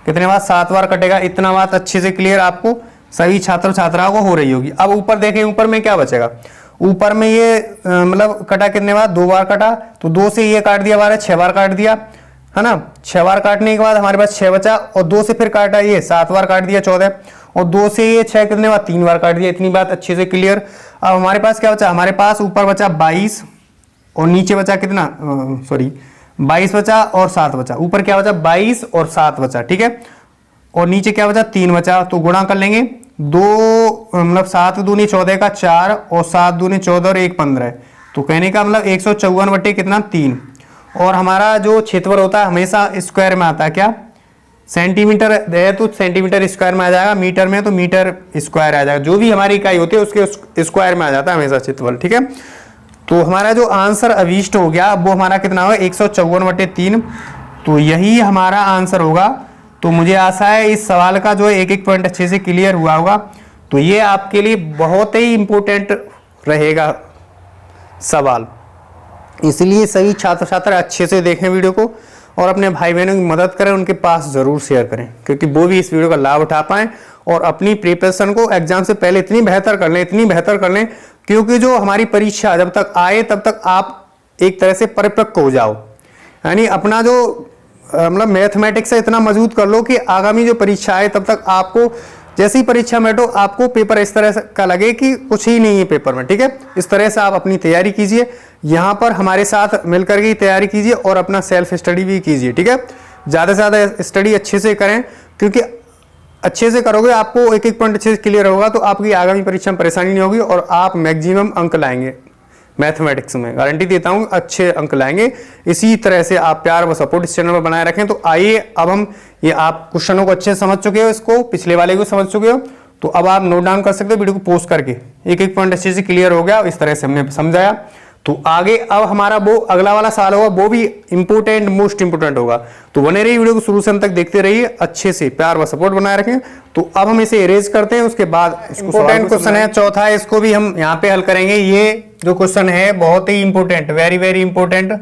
कितने बार, 7 बार कटेगा। इतना बात अच्छे से क्लियर आपको सभी छात्र छात्राओं को हो रही होगी। अब ऊपर देखें, ऊपर में क्या बचेगा, ऊपर में ये मतलब कटा कितने बार, 2 बार कटा। तो 2 से ये काट दिया, बार 6 बार काट दिया, है ना। 6 बार काटने के बाद हमारे पास 6 बचा, और 2 से फिर काटा ये 7 बार काट दिया, 14। और 2 से ये 6 कितने बार, 3 बार काट दिया। इतनी बात अच्छे से क्लियर। अब हमारे पास क्या बचा, हमारे पास ऊपर बचा 22 और नीचे बचा कितना, सॉरी 22 बचा और 7 बचा। ऊपर क्या बचा, 22 और 7 बचा। ठीक है, और नीचे क्या बचा, 3 बचा। तो गुणा कर लेंगे, 2 मतलब 7 दूनी 14 का 4 और 7 दूनी 14 और 1 15। तो कहने का मतलब 154 बटे कितना, 3। और हमारा जो क्षेत्रफल होता है हमेशा स्क्वायर में आता है। क्या, सेंटीमीटर है तो सेंटीमीटर स्क्वायर में आ जाएगा, मीटर में तो मीटर स्क्वायर आ जाएगा। जो भी हमारी इकाई होती है उसके स्क्वायर में आ जाता है हमेशा क्षेत्रफल। ठीक है, तो हमारा जो आंसर अभिष्ट हो गया वो हमारा कितना होगा, 154/3। तो यही हमारा आंसर होगा। तो मुझे आशा है इस सवाल का जो एक एक पॉइंट अच्छे से क्लियर हुआ होगा। तो ये आपके लिए बहुत ही इंपॉर्टेंट रहेगा सवाल, इसलिए सभी छात्र छात्रा अच्छे से देखें वीडियो को और अपने भाई बहनों की मदद करें, उनके पास जरूर शेयर करें, क्योंकि वो भी इस वीडियो का लाभ उठा पाएं और अपनी प्रिपरेशन को एग्जाम से पहले इतनी बेहतर कर लें, इतनी बेहतर कर लें, क्योंकि जो हमारी परीक्षा जब तक आए तब तक आप एक तरह से परिपक्व हो जाओ। यानी अपना जो मतलब मैथमेटिक्स से इतना मजबूत कर लो कि आगामी जो परीक्षा आए तब तक आपको जैसी परीक्षा में बैठो आपको पेपर इस तरह का लगे कि कुछ ही नहीं है पेपर में। ठीक है, इस तरह से आप अपनी तैयारी कीजिए, यहाँ पर हमारे साथ मिलकर के तैयारी कीजिए और अपना सेल्फ स्टडी भी कीजिए। ठीक है, ज़्यादा से ज़्यादा स्टडी अच्छे से करें, क्योंकि अच्छे से करोगे आपको एक एक पॉइंट अच्छे से क्लियर होगा तो आपकी आगामी परीक्षा में परेशानी नहीं होगी और आप मैक्सिमम अंक लाएंगे मैथमेटिक्स में, गारंटी देता हूँ अच्छे अंक लाएंगे। इसी तरह से आप प्यार व सपोर्ट इस चैनल पर बनाए रखें। तो आइए, अब हम ये आप क्वेश्चनों को अच्छे से समझ चुके हो, इसको पिछले वाले को समझ चुके हो, तो अब आप नोट डाउन कर सकते हो वीडियो को पोस्ट करके। एक एक पॉइंट अच्छे से क्लियर हो गया, इस तरह से हमने समझाया। तो आगे अब हमारा वो अगला वाला साल होगा, वो भी इंपोर्टेंट, मोस्ट इंपोर्टेंट होगा। तो बने रहिए, वीडियो को शुरू से अंत तक देखते रहिए, अच्छे से प्यार व सपोर्ट बनाए रखें। तो अब हम इसे इरेज करते हैं, उसके बाद इंपोर्टेंट क्वेश्चन है चौथा, इसको भी हम यहाँ पे हल करेंगे। ये जो क्वेश्चन है बहुत ही important, very very important,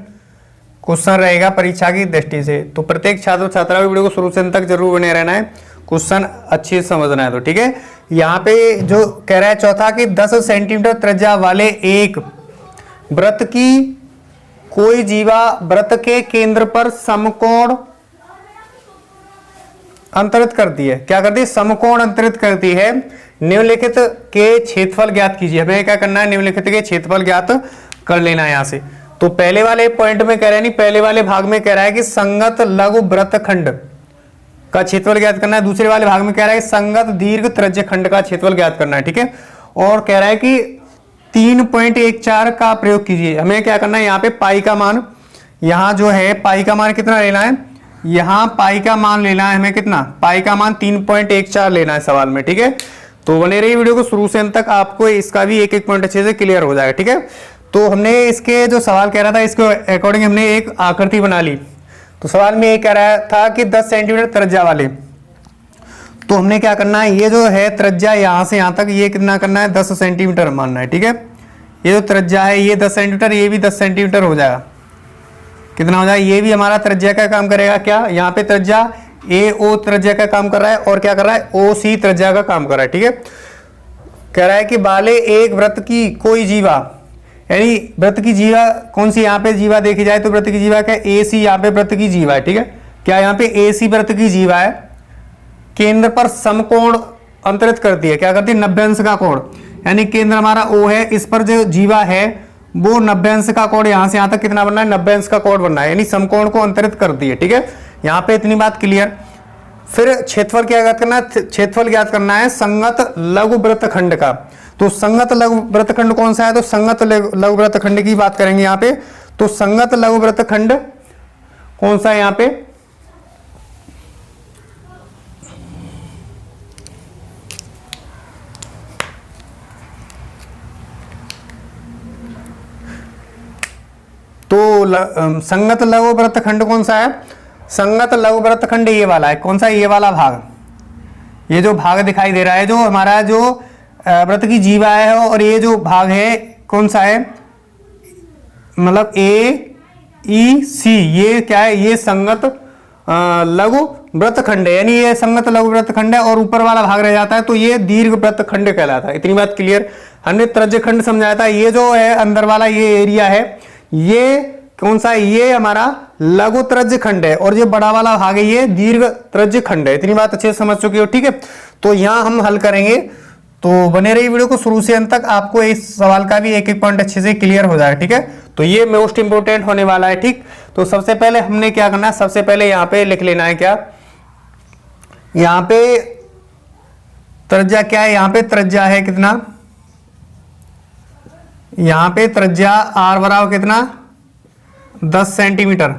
question रहेगा परीक्षा की दृष्टि से। तो प्रत्येक छात्र छात्रा को वीडियो को शुरू से अंत तक जरूर बने रहना है, क्वेश्चन अच्छे से समझना है। तो ठीक है, यहाँ पे जो कह रहा है चौथा कि 10 सेंटीमीटर त्रिज्या वाले एक वृत्त की कोई जीवा वृत्त के केंद्र पर समकोण अंतरित करती है। क्या करती है? समकोण अंतरित करती है। निम्नलिखित के क्षेत्रफल ज्ञात कीजिए। हमें क्या करना है? निम्नलिखित के क्षेत्रफल ज्ञात कर लेना है यहाँ से। तो पहले वाले पॉइंट में कह रहा है, नहीं पहले वाले भाग में कह रहा है कि संगत लघु वृत्तखंड का क्षेत्रफल ज्ञात करना है। दूसरे वाले भाग में कह रहा है संगत दीर्घ त्रिज्य खंड का क्षेत्रफल ज्ञात करना है। ठीक है, और कह रहा है कि 3.14 का प्रयोग कीजिए। हमें क्या करना है? यहाँ पे पाई का मान, यहाँ जो है पाई का मान कितना लेना है? यहाँ पाई का मान लेना है हमें कितना? पाई का मान 3.14 लेना है सवाल में। ठीक है, तो बने रही वीडियो को शुरू से अंत तक, आपको इसका भी एक एक पॉइंट अच्छे से क्लियर हो जाएगा। ठीक है, तो हमने इसके जो सवाल कह रहा था इसके अकॉर्डिंग हमने एक आकृति बना ली। तो सवाल में ये कह रहा था कि 10 सेंटीमीटर त्रिज्या वाले, तो हमने क्या करना है? ये जो है त्रिज्या यहाँ से यहाँ तक ये कितना करना है? 10 सेंटीमीटर मानना है। ठीक है, ये जो त्रिज्या है ये 10 सेंटीमीटर, ये भी 10 सेंटीमीटर हो जाएगा। कितना हो जाएगा? ये भी हमारा त्रिज्या का काम करेगा। क्या यहाँ पे त्रिज्या AO त्रिज्या का काम कर रहा है और क्या कर रहा है? OC त्रिज्या का काम कर रहा है। ठीक है, कह रहा है कि वाले एक वृत्त की कोई जीवा, यानी वृत्त की जीवा कौन सी? यहाँ पे जीवा देखी जाए तो वृत्त की जीवा क्या? AC यहाँ पे वृत्त की जीवा है। ठीक है, क्या यहाँ पे AC वृत्त की जीवा है, केंद्र पर समकोण अंतरित करती है। क्या करती है? 90 अंश का कोण, यानी केंद्र हमारा O है, इस पर जो जीवा है वो 90 अंश का कोण, यहां से यहां तक कितना बनना है? 90 अंश का कोण बनना है, यानी समकोण को अंतरित करती है। ठीक है, यहाँ पे इतनी बात क्लियर। फिर क्षेत्रफल क्या ज्ञात करना है? क्षेत्रफल ज्ञात करना है संगत लघु वृत्तखंड का। तो संगत लघु वृत्तखंड कौन सा है? तो संगत लघु वृत्तखंड की बात करेंगे यहाँ पे। तो संगत लघु वृत्तखंड कौन सा है यहाँ पे? तो संगत लघु वृत्तखंड कौन सा है? संगत लघु वृत्तखंड ये वाला है। कौन सा? ये वाला भाग, ये जो भाग दिखाई दे रहा है, जो हमारा जो वृत्त की जीवा है, और ये जो भाग है कौन सा है? मतलब AEC, ये क्या है? ये संगत लघु वृत्तखंड है, यानी ये संगत लघु वृत्तखंड है, और ऊपर वाला भाग रह जाता है तो ये दीर्घ वृत्तखंड कहलाता है। इतनी बात क्लियर। हमने त्रिज्यखंड समझाया था। ये जो है अंदर वाला ये एरिया है, ये कौन सा है? ये हमारा लघु त्रिज्यखंड है, और ये बड़ा वाला भाग है ये दीर्घ त्रिज्यखंड है। इतनी बात अच्छे से समझ चुके हो। ठीक है, तो यहां हम हल करेंगे, तो बने रही वीडियो को शुरू से अंत तक, आपको इस सवाल का भी एक एक पॉइंट अच्छे से क्लियर हो जाएगा। ठीक है, तो ये मोस्ट इंपोर्टेंट होने वाला है। ठीक, तो सबसे पहले हमने क्या करना है? सबसे पहले यहाँ पे लिख लेना है क्या? यहाँ पे त्रिज्या क्या है? यहाँ पे त्रिज्या है कितना? यहाँ पे त्रिज्या R बराबर कितना? 10 सेंटीमीटर,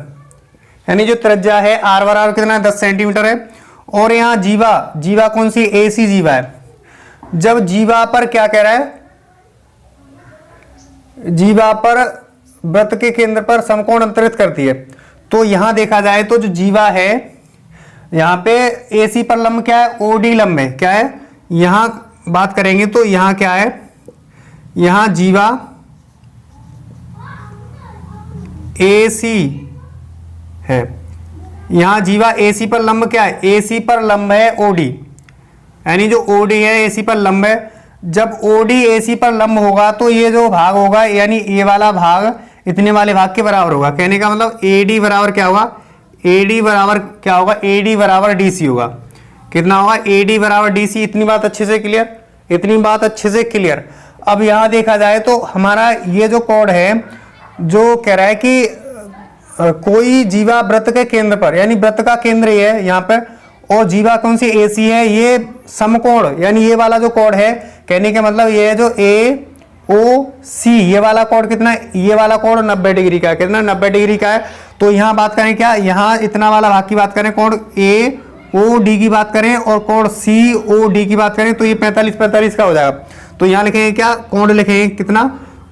यानी जो त्रिज्या है R बराबर कितना? 10 सेंटीमीटर है। और यहाँ जीवा, जीवा कौन सी? AC जीवा है। जब जीवा पर क्या कह रहा है? जीवा पर वृत्त के केंद्र पर समकोण अंतरित करती है। तो यहां देखा जाए तो जो जीवा है यहाँ पे AC पर लंब क्या है? OD लंब है। क्या है? यहां बात करेंगे तो यहां क्या है? यहां जीवा AC है, यहां जीवा AC पर लंब क्या है? AC पर लंब है OD, यानी जो OD है AC पर लंब है। जब OD AC पर लंब होगा तो ये जो भाग होगा, यानी ये वाला भाग इतने वाले भाग के बराबर होगा। कहने का मतलब AD बराबर क्या होगा? AD बराबर क्या होगा? AD बराबर DC होगा। कितना होगा? AD बराबर DC। इतनी बात अच्छे से क्लियर? इतनी बात अच्छे से क्लियर। अब यहां देखा जाए तो हमारा ये जो कोड है, जो कह रहा है कि कोई जीवा वृत्त के केंद्र पर, यानी वृत्त का केंद्र ये है यहाँ पर, और जीवा कौन सी? AC है। ये समकोण, यानी ये वाला जो कोड है, कहने का मतलब ये है जो AOC, ये वाला कोड कितना? ये वाला कोड 90 डिग्री का है। कितना? 90 डिग्री का है। तो यहाँ बात करें क्या? यहाँ इतना वाला भाग की बात करें, कोड AOD की बात करें, और कोड COD की बात करें, तो ये 45-45 का हो जाएगा। तो यहाँ लिखेंगे क्या? कोड लिखेंगे कितना?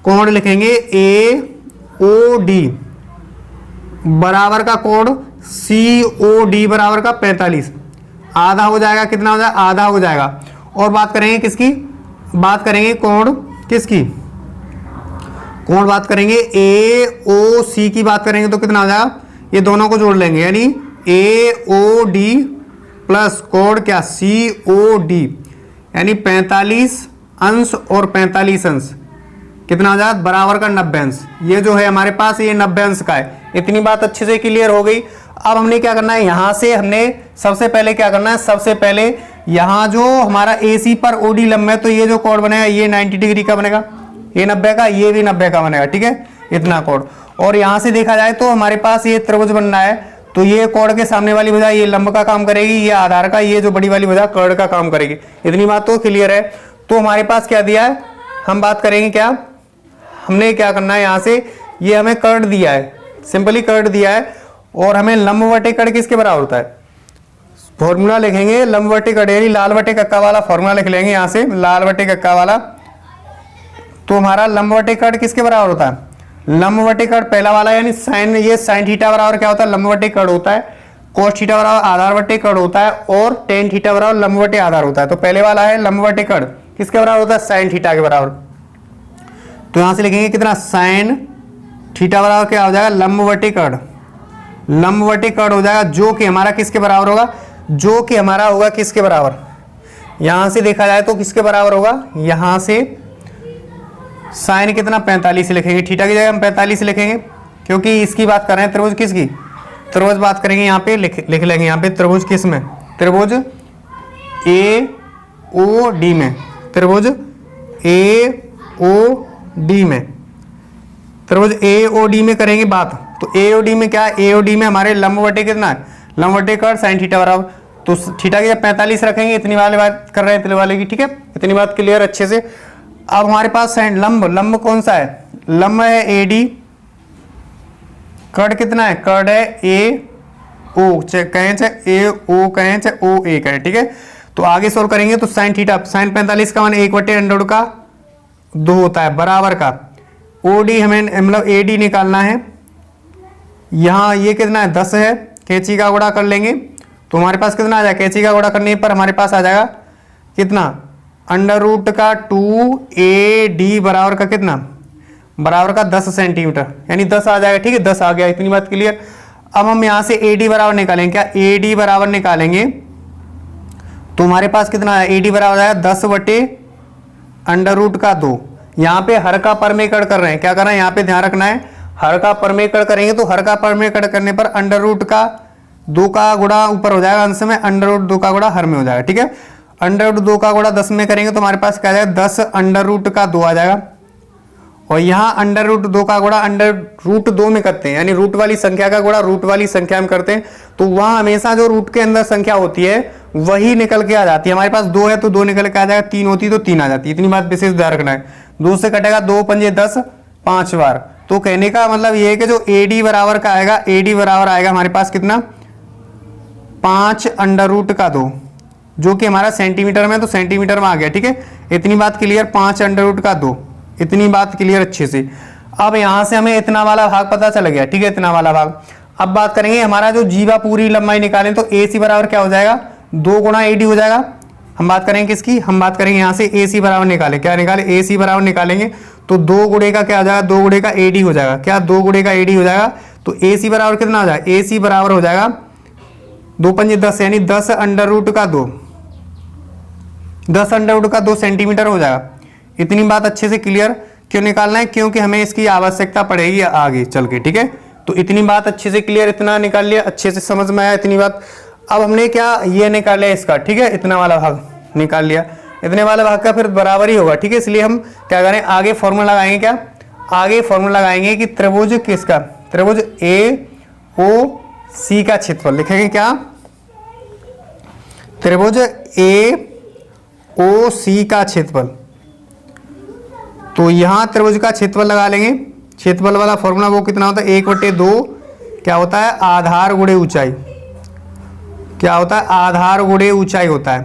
कोड लिखेंगे AOD बराबर का कोड COD बराबर का 45, आधा हो जाएगा। कितना हो जाएगा? आधा हो जाएगा। और बात करेंगे किसकी? बात करेंगे कोण किसकी? कोण बात करेंगे ए ओ सी की बात करेंगे तो कितना आ जाएगा, ये दोनों को जोड़ लेंगे यानी ए ओ डी प्लस कोण क्या सी ओ डी, यानी 45 अंश और 45 अंश कितना आ जाएगा, बराबर का 90 अंश। ये जो है हमारे पास ये 90 अंश का है। इतनी बात अच्छे से क्लियर हो गई। अब हमने क्या करना है, यहां से हमने सबसे पहले क्या करना है, सबसे पहले यहां जो हमारा AC पर OD लंबा है तो ये जो कोण बनेगा ये 90 डिग्री का बनेगा, ये 90 का, ये भी 90 का बनेगा, ठीक है, इतना कोण। और यहां से देखा जाए तो हमारे पास ये त्रिभुज बनना है तो ये कोण के सामने वाली भुजा ये लंब का काम करेगी, ये आधार का, ये जो बड़ी वाली भुजा कर्ण का काम करेगी। इतनी बात तो क्लियर है। तो हमारे पास क्या दिया है, हम बात करेंगे क्या, हमने क्या करना है, यहां से ये हमें कर्ण दिया है, सिंपली कर्ण दिया है और हमें लंबवटे कर्ण किसके बराबर होता है, फॉर्मूला लिखेंगे लंबवटे कर्ण यानी लाल बटे कक्का वाला फॉर्मूला लिख लेंगे यहां से, लाल बटे कक्का वाला। तो हमारा लंबवटे कर्ण किसके बराबर होता है, लंबवटे कर्ण पहला वाला यानी साइन, ये साइन थीटा बराबर क्या होता है, लंबवटे कर्ण होता है, कोस थीटा बराबर आधार बटे कर्ण होता है और टेन थीटा बराबर लंबवटे आधार होता है। तो पहले वाला है लंबवटे कर्ण किसके बराबर होता है, साइन थीटा के बराबर। तो यहां से लिखेंगे कितना, साइन थीटा बराबर क्या हो जाएगा, लंबवटे कर्ण, लंबवटे कर्ण हो जाएगा जो कि हमारा किसके बराबर होगा, जो कि हमारा होगा किसके बराबर, यहां से देखा जाए तो किसके बराबर होगा, यहां से साइन कितना 45 लिखेंगे, थीटा की जगह हम 45 लिखेंगे क्योंकि इसकी बात कर रहे हैं, त्रिभुज किसकी, त्रिभुज बात करेंगे यहाँ पे लिख लेंगे यहाँ पे त्रिभुज किस में, त्रिभुज ए ओ डी में, त्रिभुज ए ओ डी में, त्रिभुज ए ओ डी में करेंगे बात। तो ए ओ डी में क्या है, ए ओ डी में हमारे लंबवटे कितना है, लंबवटे कर्ण साइन थीटा बराबर, तो थीटा की जब 45 रखेंगे, इतनी वाली बात कर रहे हैं इतने वाले की, ठीक है, इतनी बात क्लियर अच्छे से। अब हमारे पास साइन लंब, लंब कौन सा है, लंब है ए डी, कर्ण कितना है, कर्ण है ए ओ, कहें चाहे ए ओ कहें चाहे ओ ए कहें, ठीक है। तो आगे सोल्व करेंगे तो साइन थीटा, साइन 45 का मान 1/√2 का 2 होता है बराबर का, ओ डी हमें मतलब ए डी निकालना है, यहाँ ये कितना है 10 है, कैंची का गुणा कर लेंगे तो हमारे पास कितना आ जाएगा, कैंची का गुणा करने पर हमारे पास आ जाएगा कितना, √2 ए डी बराबर का कितना, बराबर का 10 सेंटीमीटर, यानी 10 आ जाएगा, ठीक है, 10 आ गया, इतनी बात क्लियर। अब हम यहां से ए डी बराबर निकालेंगे, क्या ए डी बराबर निकालेंगे तो हमारे पास कितना है, ए डी बराबर आएगा 10/√2। यहाँ पे हर का परमेकरण कर रहे हैं, क्या कर रहे हैं, यहाँ पे ध्यान रखना है, हर का परमेकरण करेंगे तो हर का परमेकरण करने पर √2 का गुणा ऊपर हो जाएगा अंश में, √2 का गुणा हर में हो जाएगा, ठीक है। √2 का गुणा 10 में करेंगे तो हमारे पास क्या आ जाएगा, 10√2 आ जाएगा। और यहाँ √2 का गुणा √2 में करते हैं, यानी रूट वाली संख्या का गुणा रूट वाली संख्या में करते हैं, तो वहां हमेशा जो रूट के अंदर संख्या होती है वही निकल के आ जाती है। हमारे पास 2 है तो 2 निकल के आ जाएगा, 3 होती तो 3 आ जाती है, इतनी बात विशेष ध्यान रखना है। 2 से कटेगा 2 पंजे 10, 5 बार। तो कहने का मतलब ये है कि जो ए डी बराबर का आएगा, ए डी बराबर आएगा हमारे पास कितना, 5√2, जो कि हमारा सेंटीमीटर में, तो सेंटीमीटर में आ गया, ठीक है, इतनी बात क्लियर, 5√2, इतनी बात क्लियर अच्छे से। अब यहां से हमें इतना वाला भाग पता चल गया, ठीक है, इतना वाला भाग। अब बात करेंगे हमारा जो जीवा पूरी लंबाई निकालें तो ए सी बराबर क्या हो जाएगा, 2 गुणा ए डी हो जाएगा। हम बात करेंगे किसकी, हम बात करेंगे यहाँ से ए सी बराबर निकाले, क्या निकाले, ए सी बराबर निकालेंगे तो 2 गुणे का क्या हो जाएगा, 2 गुणे का ए डी हो जाएगा, क्या 2 गुणे का ए डी हो जाएगा। तो ए सी बराबर कितना हो जाएगा, ए सी बराबर हो जाएगा 2 पंजे 10, यानी 10√2, 10√2 सेंटीमीटर हो जाएगा। इतनी बात अच्छे से क्लियर। क्यों निकालना है, क्योंकि हमें इसकी आवश्यकता पड़ेगी आगे चल के, ठीक है। तो इतनी बात अच्छे से क्लियर, इतना निकाल लिया, अच्छे से समझ में आया इतनी बात। अब हमने क्या ये निकाल लिया इसका, ठीक है, इतना वाला भाग निकाल लिया, इतने वाले भाग का फिर बराबर ही होगा, ठीक है। इसलिए हम क्या करें, आगे फॉर्मूला लगाएंगे, क्या आगे फॉर्मूला लगाएंगे कि त्रिभुज किसका, त्रिभुज ए ओ सी का क्षेत्रफल लिखेंगे, क्या त्रिभुज ए ओ सी का क्षेत्रफल। तो यहां त्रिभुज का क्षेत्रफल लगा लेंगे, क्षेत्रफल वाला फॉर्मूला वो कितना होता है, 1/2 क्या होता है, आधार गुणे ऊंचाई, क्या होता है, आधार गुणे ऊंचाई होता है,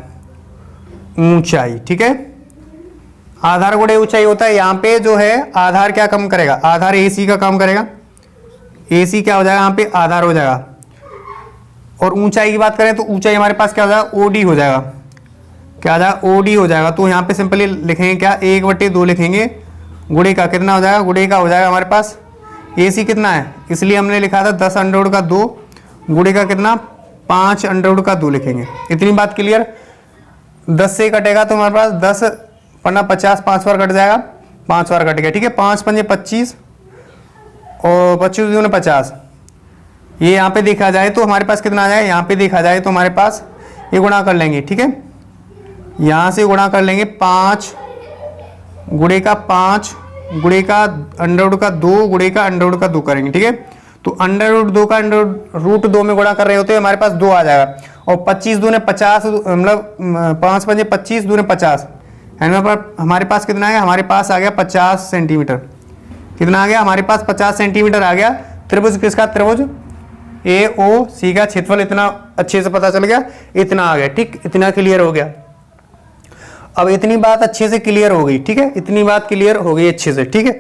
ऊंचाई, ठीक है, आधार गुणे ऊंचाई होता है। यहाँ पे जो है आधार क्या कम करेगा, आधार ए सी का काम करेगा, ए सी क्या हो जाएगा, यहाँ पे आधार हो जाएगा। और ऊंचाई की बात करें तो ऊंचाई हमारे पास क्या हो जाएगा, ओ डी हो जाएगा, क्या आ जाएगा, ओ डी हो जाएगा। तो यहाँ पे सिंपली लिखेंगे क्या, 1/2 लिखेंगे गुणे का कितना हो जाएगा, गुणे का हो जाएगा हमारे पास ए सी कितना है, इसलिए हमने लिखा था 10 अंडर रूट का 2, गुणे का कितना 5 अंडर रूट का 2 लिखेंगे। इतनी बात क्लियर। 10 से कटेगा तो हमारे पास 10 पन्ना 50, 5 बार कट जाएगा, 5 बार कट गया, ठीक है। 5 पंजे 25 और 25 दूने 50। ये यहाँ पे देखा जाए तो हमारे पास कितना आ जाएगा, यहाँ पे देखा जाए तो हमारे पास ये गुणा कर लेंगे, ठीक है। यहाँ से गुणा कर लेंगे 5 गुणे का 5 गुणे का अंडर रूट का 2 गुणे का अंडर रूट का 2 करेंगे, ठीक है। तो अंडर रूट 2 का अंडर रूट 2 में गुणा कर रहे होते हैं, हमारे पास 2 आ जाएगा। और 25 दूने 50, मतलब 5 पंजे 25 दूने 50, हमारे पास कितना आ गया, हमारे पास आ गया 50 सेंटीमीटर। कितना आ गया, हमारे पास 50 सेंटीमीटर आ गया। त्रिभुज किसका, त्रिभुज ए ओ सी का क्षेत्रफल इतना अच्छे से पता चल गया, इतना आ गया, ठीक। इतना क्लियर हो गया। अब इतनी बात अच्छे से क्लियर हो गई, ठीक है। इतनी बात क्लियर हो गई अच्छे से, ठीक है।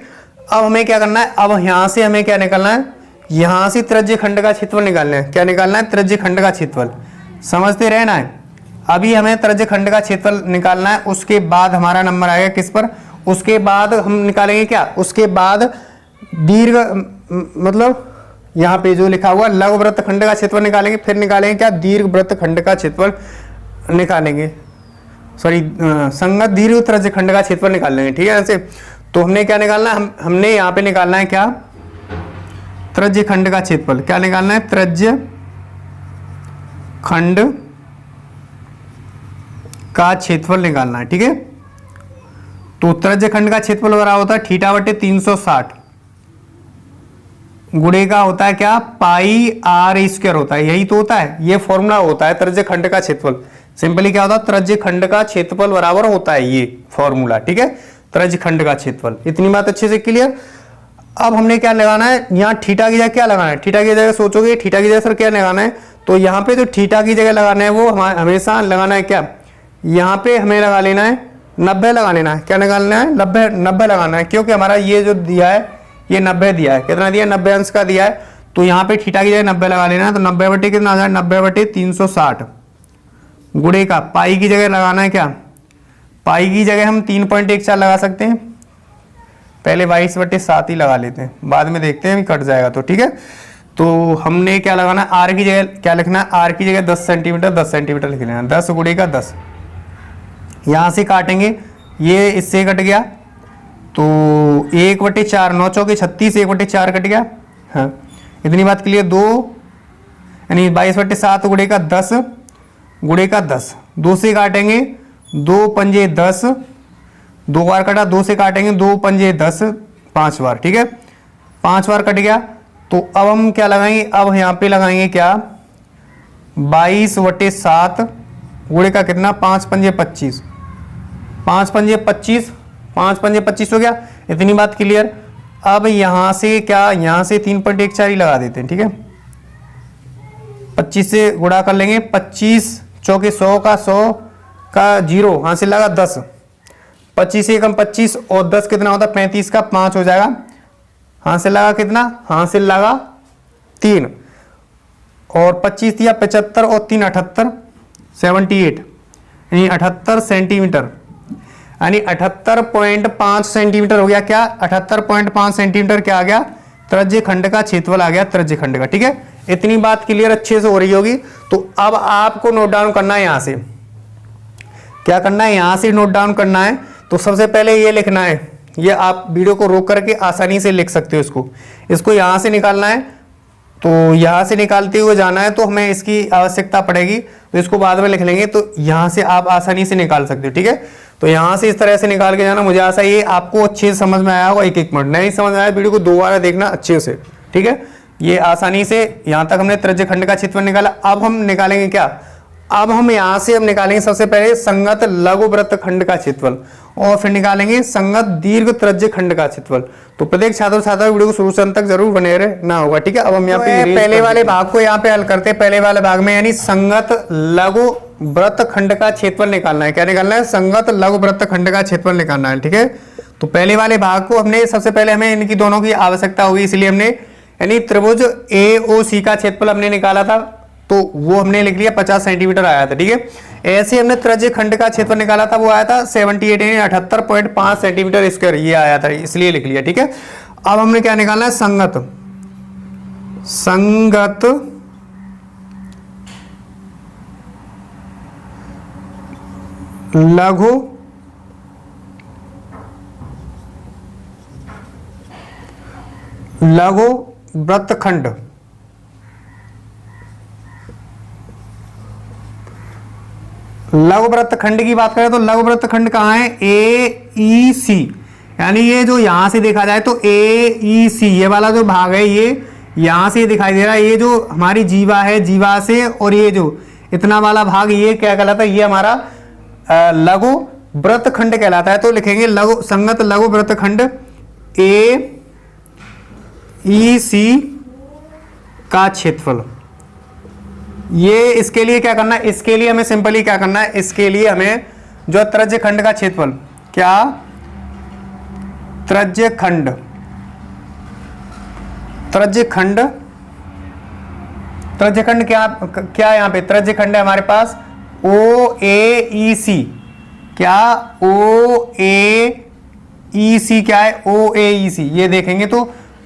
अब हमें क्या करना है, अब यहां से हमें क्या निकालना है, यहां से त्रिज्य खंड का क्षेत्रफल निकालना है। क्या निकालना है, त्रिज्य खंड का क्षेत्रफल। समझते रहना है। अभी हमें त्रिज्य खंड का क्षेत्रफल निकालना है, उसके बाद हमारा नंबर आएगा किस पर, उसके बाद हम निकालेंगे क्या, उसके बाद दीर्घ, मतलब यहाँ पे जो लिखा हुआ लघु वृत्त खंड का क्षेत्रफल निकालेंगे, फिर निकालेंगे क्या, दीर्घ वृत्त खंड का क्षेत्रफल निकालेंगे, सॉरी संगत दीर्घ त्रिज्य खंड का क्षेत्रफल निकाल लेंगे, ठीक है। ऐसे तो हमने क्या निकालना है, हमने यहाँ पे निकालना है क्या, त्रिज्य खंड का क्षेत्रफल। क्या निकालना है, त्रिज्य खंड का क्षेत्रफल निकालना है, ठीक है। तो त्रिज्य खंड का क्षेत्रफल बराबर होता है थीटा बटे 360 गुणे का होता है क्या, पाई आर स्क्वायर होता है, यही तो होता है, ये फॉर्मूला होता है त्रिज्य खंड का क्षेत्रफल। सिंपली क्या होता है, त्रिज्य खंड का क्षेत्रफल बराबर होता है ये फॉर्मूला, ठीक है, त्रिज्य खंड का क्षेत्रफल। इतनी बात अच्छे से क्लियर। अब हमने क्या लगाना है, यहाँ थीटा की जगह क्या लगाना है, थीटा की जगह सोचोगे थीटा की जगह सर क्या लगाना है, तो यहाँ पे जो थीटा की जगह लगाना है वो हमेशा लगाना है क्या, यहाँ पे हमें लगा लेना है 90 लगा लेना है। क्या निकालना है, 90 लगाना है, क्योंकि हमारा ये जो दिया है ये 90 दिया है, कितना दिया है, 90 अंश का दिया है। तो यहाँ पे थीटा की जगह 90 लगा लेना है, तो 90 बटे कितना आ जाए, 90 बटे 360 गुणे का पाई की जगह लगाना है क्या, पाई की जगह हम 3.14 लगा सकते हैं, पहले 22 बटे 7 ही लगा लेते हैं, बाद में देखते हैं कट जाएगा तो, ठीक है। तो हमने क्या लगाना है, आर की जगह क्या लिखना है, आर की जगह 10 सेंटीमीटर 10 सेंटीमीटर लिख लेना, 10 गुणे का 10। यहाँ से काटेंगे, ये इससे कट गया तो 1 बटे 4, 9 चौके 36, 1 बटे 4 कट गया। हाँ इतनी बात के लिए 2 यानी 22 बटे 7 गुणे का 10 गुणे का 10, 2 से काटेंगे 2 पंजे 10, 2 बार कटा, 2 से काटेंगे 2 पंजे 10 5 बार, ठीक है, 5 बार कट गया। तो अब हम क्या लगाएंगे, अब यहाँ पे लगाएंगे क्या, 22 बटे 7 गुणे का कितना, 5 पंजे 25, 5 पंजे 25, 5 पंजे 25 हो गया। इतनी बात क्लियर। अब यहां से क्या, यहां से 3.14 ही लगा देते हैं, ठीक है, 25 से गुणा कर लेंगे, 25 चौके 100 का 100 का 0 हासिल लगा 10, 25 से कम 25 और 10 कितना होता है, 35 का 5 हो जाएगा, हासिल लगा कितना, हासिल लगा 3 और 25 दिया 75 और 3 78, 78 यानी 78 सेंटीमीटर, यानी 78.5 सेंटीमीटर हो गया। क्या 78.5 सेंटीमीटर क्या आ गया, त्रिज्य खंड का क्षेत्रफल आ गया, त्रिज्य खंड का, ठीक है। इतनी बात क्लियर अच्छे से हो रही होगी। तो अब आपको नोट डाउन करना है, यहां से क्या करना है, यहां से नोट डाउन करना है। तो सबसे पहले ये लिखना है, ये आप वीडियो को रोक करके आसानी से लिख सकते हो, इसको यहां से निकालना है। तो यहां से निकालते हुए जाना है, तो हमें इसकी आवश्यकता पड़ेगी, तो इसको बाद में लिख लेंगे। तो यहां से आप आसानी से निकाल सकते हो, ठीक है। तो यहां से इस तरह से निकाल के जाना। मुझे आशा ये आपको अच्छे से समझ में आया होगा, एक मिनट नहीं समझ में आया वीडियो को दोबारा देखना अच्छे से, ठीक है। ये आसानी से यहां तक हमने त्रिज्य खंड का क्षेत्रफल निकाला। अब हम निकालेंगे क्या, अब हम यहां से हम निकालेंगे सबसे पहले संगत लघु वृत्त खंड का क्षेत्रफल और फिर निकालेंगे संगत दीर्घ त्रिज्य खंड का क्षेत्रफल। तो प्रत्येक छात्र वीडियो को शुरू से अंत तक जरूर बने रहना होगा, ठीक है। अब हम यहाँ पे पहले वाले भाग को यहाँ पे हल करते हैं। पहले वाले भाग में यानी संगत लघु वृत्त खंड का क्षेत्रफल निकालना है। क्या निकालना है, संगत लघु वृत्त खंड का क्षेत्रफल निकालना है, ठीक है। तो पहले वाले भाग को हमने सबसे पहले हमें इनकी दोनों की आवश्यकता होगी, इसलिए हमने यानी त्रिभुज AOC का क्षेत्रफल हमने निकाला था तो वो हमने लिख लिया 50 सेंटीमीटर आया था। ठीक है, ऐसे हमने त्रिज्य खंड का क्षेत्रफल निकाला था, वो आया था 78 यानी 78.5 सेंटीमीटर स्क्वायर, ये आया था, इसलिए लिख लिया। ठीक है, अब हमने क्या निकालना है, संगत लघु वृत्तखंड। लघु वृत्तखंड की बात करें तो लघु वृत्तखंड कहाँ है, ए ई सी, यानी ये जो यहां से देखा जाए तो ए ई सी ये वाला जो भाग है ये यहां से दिखाई दे रहा है, ये जो हमारी जीवा है, जीवा से, और ये जो इतना वाला भाग ये क्या कहलाता है, ये हमारा लघु वृत्तखंड कहलाता है। तो लिखेंगे लघु संगत लघु वृत्तखंड ए ई सी का क्षेत्रफल। ये इसके लिए क्या करना है, इसके लिए हमें सिंपली क्या करना है, इसके लिए हमें जो त्रिज्य खंड का क्षेत्रफल, क्या त्रिज्य खंड क्या यहाँ पे त्रिज्य खंड है हमारे पास ओ ए ई सी, क्या ओ ए ई सी क्या है, ओ ए ई सी, ये देखेंगे तो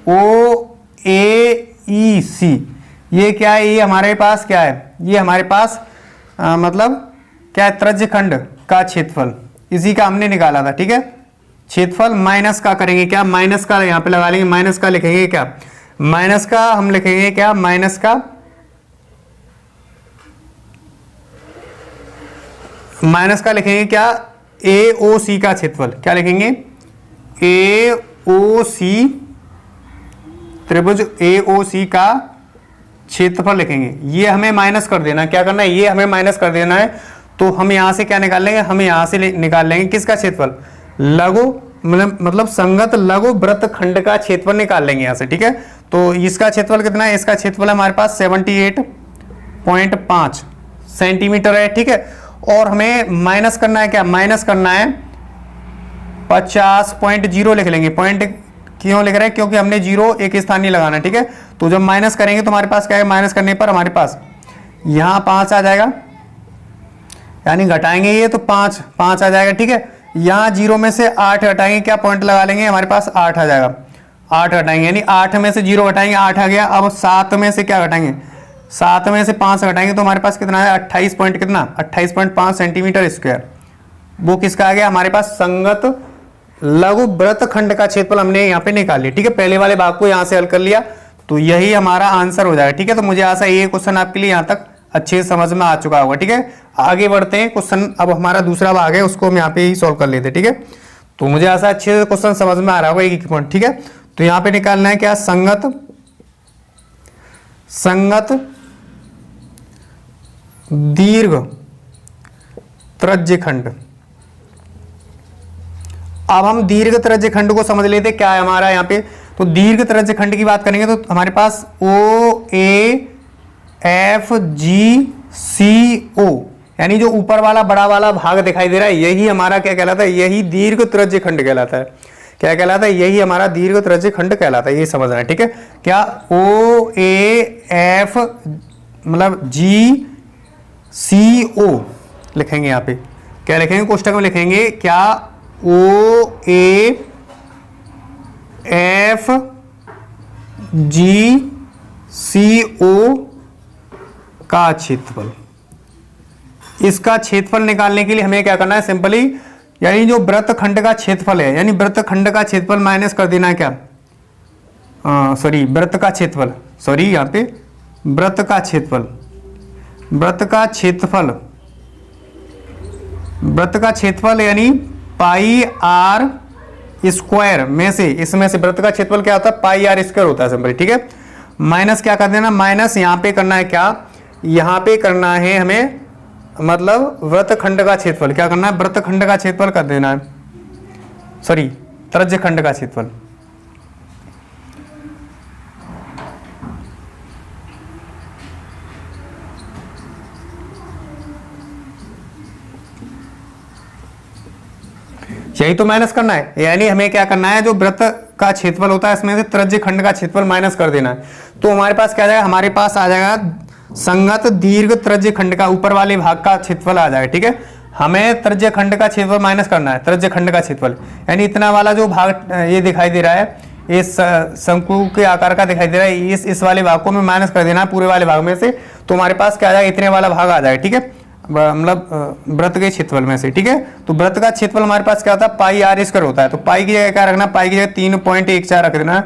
ओ ए ई सी ये क्या है, ये हमारे पास क्या है, ये हमारे पास मतलब क्या है, त्रिज्य खंड का क्षेत्रफल, इसी का हमने निकाला था। ठीक है, क्षेत्रफल माइनस का करेंगे, क्या माइनस का यहां पे लगा लेंगे, माइनस का लिखेंगे, क्या माइनस का हम लिखेंगे, क्या माइनस का लिखेंगे, क्या ए ओ सी का क्षेत्रफल, क्या लिखेंगे, ए ओ सी त्रिभुज ए ओ सी का क्षेत्रफल लिखेंगे। ये हमें माइनस कर देना, क्या करना है, ये हमें माइनस कर देना है। तो हम यहां से क्या निकाल लेंगे, हम यहां से निकाल लेंगे किसका क्षेत्रफल, लघु मतलब संगत लघु वृत्तखंड का क्षेत्रफल निकाल लेंगे यहां से। ठीक है, तो इसका क्षेत्रफल कितना है, इसका क्षेत्रफल हमारे पास 78.5 सेंटीमीटर है। ठीक है, और हमें माइनस करना है, क्या माइनस करना है 50.0 लिख लेंगे। पॉइंट क्यों लिख रहे हैं, क्योंकि हमने जीरो एक स्थान नहीं लगाना। ठीक है, तो जब माइनस करेंगे तो हमारे पास क्या है, माइनस करने पर हमारे पास यहां 5 आ जाएगा, यानी घटाएंगे ये तो 5 आ जाएगा। ठीक है, यहां जीरो में से 8 घटाएंगे, क्या पॉइंट लगा लेंगे, हमारे पास 8 आ जाएगा, 8 घटाएंगे, यानी 8 में से 0 घटाएंगे, 8 आ गया। अब 7 में से क्या घटाएंगे, 7 में से 5 घटाएंगे तो हमारे पास कितना है, 28.5 सेंटीमीटर स्क्वायर। वो किसका आ गया, हमारे पास संगत लघु वृत्तखंड का क्षेत्रफल हमने यहाँ पे निकाल लिया। ठीक है, पहले वाले भाग को यहाँ से हल कर लिया तो यही हमारा आंसर हो जाएगा। ठीक है, तो मुझे आशा ये क्वेश्चन आपके लिए यहाँ तक अच्छे से समझ में आ चुका होगा। ठीक है, आगे बढ़ते हैं, क्वेश्चन अब हमारा दूसरा भाग है, उसको हम यहाँ पे ही सॉल्व कर लेते हैं। ठीक है, तो मुझे आशा अच्छे से क्वेश्चन समझ में आ रहा होगा एक पॉइंट। ठीक है, तो यहाँ पे निकालना है क्या, संगत दीर्घ त्रिज्य खंड। अब हम दीर्घ त्रिज्य खंड को समझ लेते क्या है हमारा यहाँ पे। तो दीर्घ त्रिज्य खंड की बात करेंगे तो हमारे पास ओ ए एफ जी सी ओ, यानी जो ऊपर वाला बड़ा वाला भाग दिखाई दे रहा है यही हमारा क्या कहलाता है, यही दीर्घ त्रिज्य खंड कहलाता है। क्या कहलाता है, यही हमारा दीर्घ त्रिज्य खंड कहलाता है, ये समझना है। ठीक है, क्या ओ ए एफ मतलब जी सी ओ लिखेंगे, यहाँ पे क्या लिखेंगे, कोष्टक में लिखेंगे, क्या ओ ए एफ जी सी ओ का क्षेत्रफल। इसका क्षेत्रफल निकालने के लिए हमें क्या करना है, सिंपली यानी जो वृत्तखंड का क्षेत्रफल है, यानी वृत्तखंड का क्षेत्रफल माइनस कर देना है, क्या वृत्त का क्षेत्रफल, यहाँ पे वृत्त का क्षेत्रफल यानी पाई आर स्क्वायर में से, इसमें से वृत्त का क्षेत्रफल क्या होता है, पाई आर स्क्वायर होता है सिंपली। ठीक है, माइनस क्या कर देना, माइनस यहां पे करना है, क्या यहां पे करना है हमें मतलब वृत्तखंड का क्षेत्रफल, क्या करना है, वृत्तखंड का क्षेत्रफल कर देना है, त्रिज्य खंड का क्षेत्रफल। यही तो माइनस करना है, यानी हमें क्या करना है, जो वृत्त का क्षेत्रफल होता है इसमें से त्रिज्य खंड का क्षेत्रफल माइनस कर देना है। तो हमारे पास क्या आ जाएगा, हमारे पास आ जाएगा संगत दीर्घ त्रिज्य खंड का ऊपर वाले भाग का क्षेत्रफल आ जाए। ठीक है, हमें त्रिज्य खंड का क्षेत्रफल माइनस करना है, त्रिज्य खंड का क्षेत्रफल यानी इतना वाला जो भाग ये दिखाई दे रहा है, इस शंकु के आकार का दिखाई दे रहा है, इस वाले भाग को हमें माइनस कर देना है पूरे वाले भाग में से, तो हमारे पास क्या आ जाएगा, इतने वाला भाग आ जाएगा। ठीक है, मतलब वृत्त के क्षेत्रफल में से। ठीक है, तो वृत्त का क्षेत्रफल हमारे पास क्या होता है, पाई आर स्क्वायर होता है। तो पाई की जगह क्या रखना, पाई की जगह 3.14 रख देना,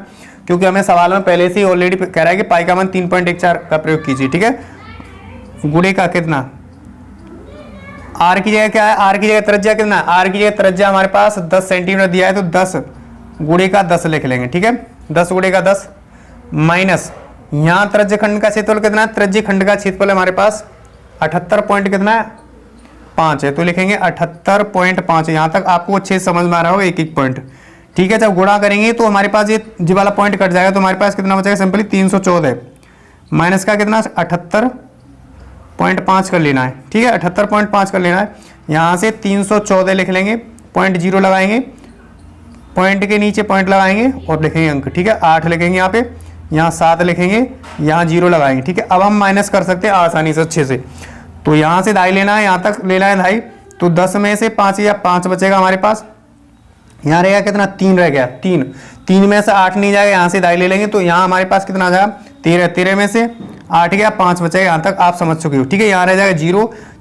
क्योंकि हमें सवाल में पहले से ही ऑलरेडी कह रहा है कि पाई का मान 3.14 का प्रयोग कीजिए। ठीक है, गुणे का कितना, आर की जगह क्या है, आर की जगह त्रिज्या कितना, आर की जगह त्रिज्या हमारे पास 10 सेंटीमीटर दिया है, तो 10 गुणे का 10 लिख लेंगे। ठीक है, 10 गुणे का 10 माइनस यहाँ त्रिज्य खंड का क्षेत्रफल कितना है, त्रिज्य खंड का क्षेत्रफल हमारे पास 78 पॉइंट कितना है, 5 है, तो लिखेंगे 78.5। यहाँ तक आपको अच्छे से समझ में आ रहा होगा, एक एक पॉइंट। ठीक है, जब गुणा करेंगे तो हमारे पास ये वाला पॉइंट कट जाएगा, तो हमारे पास कितना बचेगा, सिंपली 314 माइनस का कितना 78.5 कर लेना है। ठीक है, 78.5 कर लेना है, यहाँ से 314 लिख लेंगे, पॉइंट 0 लगाएंगे, पॉइंट के नीचे पॉइंट लगाएंगे और लिखेंगे अंक। ठीक है, 8 लिखेंगे यहाँ पे, यहाँ 7 लिखेंगे, यहाँ 0 लगाएंगे। ठीक है, अब हम माइनस कर सकते हैं आसानी से अच्छे से। तो यहाँ से ढाई लेना है, यहाँ तक लेना है ढाई, तो 10 में से 5 या 5 बचेगा हमारे पास, यहाँ रहेगा कितना, 3 रह गया, 3 में से 8 नहीं जाएगा, यहाँ से ढाई ले लेंगे, तो यहाँ हमारे पास कितना आ जाएगा, 13 में से 8 गया, 5 बचेगा। यहाँ तक आप समझ चुके हो। ठीक है, यहाँ रह जाएगा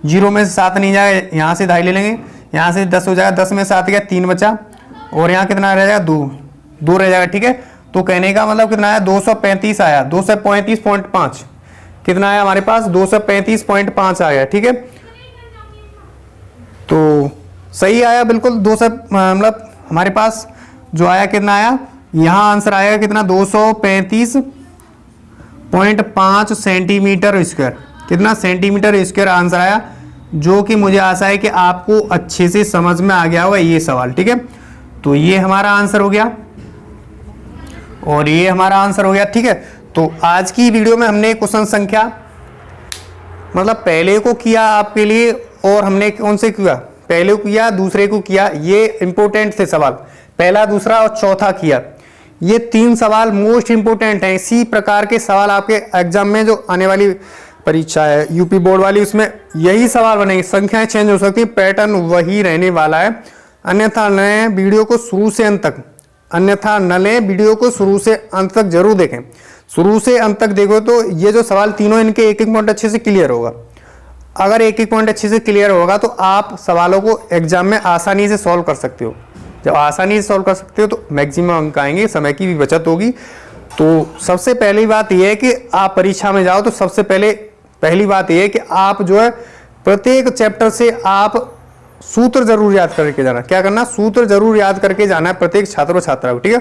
0 में से 7 नहीं जाएगा, यहाँ से ढाई ले लेंगे, यहाँ से 10 हो जाएगा, 10 में 7 गया, 3 बचा, और यहाँ कितना रह जाएगा, 2 रह जाएगा। ठीक है, तो कहने का मतलब कितना आया, 235 आया, 235.5 कितना आया हमारे पास, 235.5 आया। ठीक है, तो सही आया बिल्कुल, 200 मतलब हमारे पास जो आया कितना आया, यहाँ आंसर आएगा कितना, 235.5 सेंटीमीटर स्क्वायर, कितना सेंटीमीटर स्क्वायर आंसर आया, जो कि मुझे आशा है कि आपको अच्छे से समझ में आ गया होगा ये सवाल। ठीक है, तो ये हमारा आंसर हो गया और ये हमारा आंसर हो गया। ठीक है, तो आज की वीडियो में हमने क्वेश्चन संख्या मतलब पहले को किया आपके लिए, और हमने कौन से किया, पहले को किया, दूसरे को किया, ये इंपॉर्टेंट थे सवाल, पहला, दूसरा और चौथा किया। ये 3 सवाल मोस्ट इंपोर्टेंट हैं। इसी प्रकार के सवाल आपके एग्जाम में जो आने वाली परीक्षा है यूपी बोर्ड वाली, उसमें यही सवाल बनेंगे, संख्याएं चेंज हो सकती है, पैटर्न वही रहने वाला है। अन्यथा नए वीडियो को शुरू से अंत तक, अन्यथा न लें, वीडियो को शुरू से अंत तक जरूर देखें। शुरू से अंत तक देखो तो ये जो सवाल तीनों, इनके एक एक पॉइंट अच्छे से क्लियर होगा। अगर एक एक पॉइंट अच्छे से क्लियर होगा तो आप सवालों को एग्जाम में आसानी से सॉल्व कर सकते हो। जब आसानी से सॉल्व कर सकते हो तो मैक्सिमम अंक आएंगे, समय की भी बचत होगी। तो सबसे पहली बात यह है कि आप परीक्षा में जाओ तो सबसे पहली बात यह है कि आप जो है प्रत्येक चैप्टर से आप सूत्र जरूर याद करके जाना। क्या करना, सूत्र जरूर याद करके जाना है प्रत्येक छात्र और छात्रा को। ठीक है,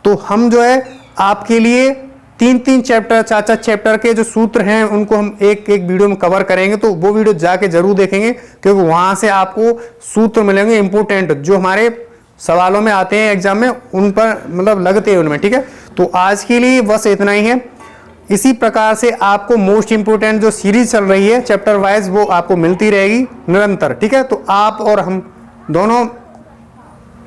तो हम जो है आपके लिए 3-3 चैप्टर, 4-4 चैप्टर के जो सूत्र हैं उनको हम एक एक वीडियो में कवर करेंगे, तो वो वीडियो जाके जरूर देखेंगे, क्योंकि वहां से आपको सूत्र मिलेंगे इंपोर्टेंट, जो हमारे सवालों में आते हैं एग्जाम में, उन पर मतलब लगते हैं उनमें। ठीक है, तो आज के लिए बस इतना ही है। इसी प्रकार से आपको मोस्ट इंपोर्टेंट जो सीरीज चल रही है चैप्टर वाइज, वो आपको मिलती रहेगी निरंतर। ठीक है, तो आप और हम दोनों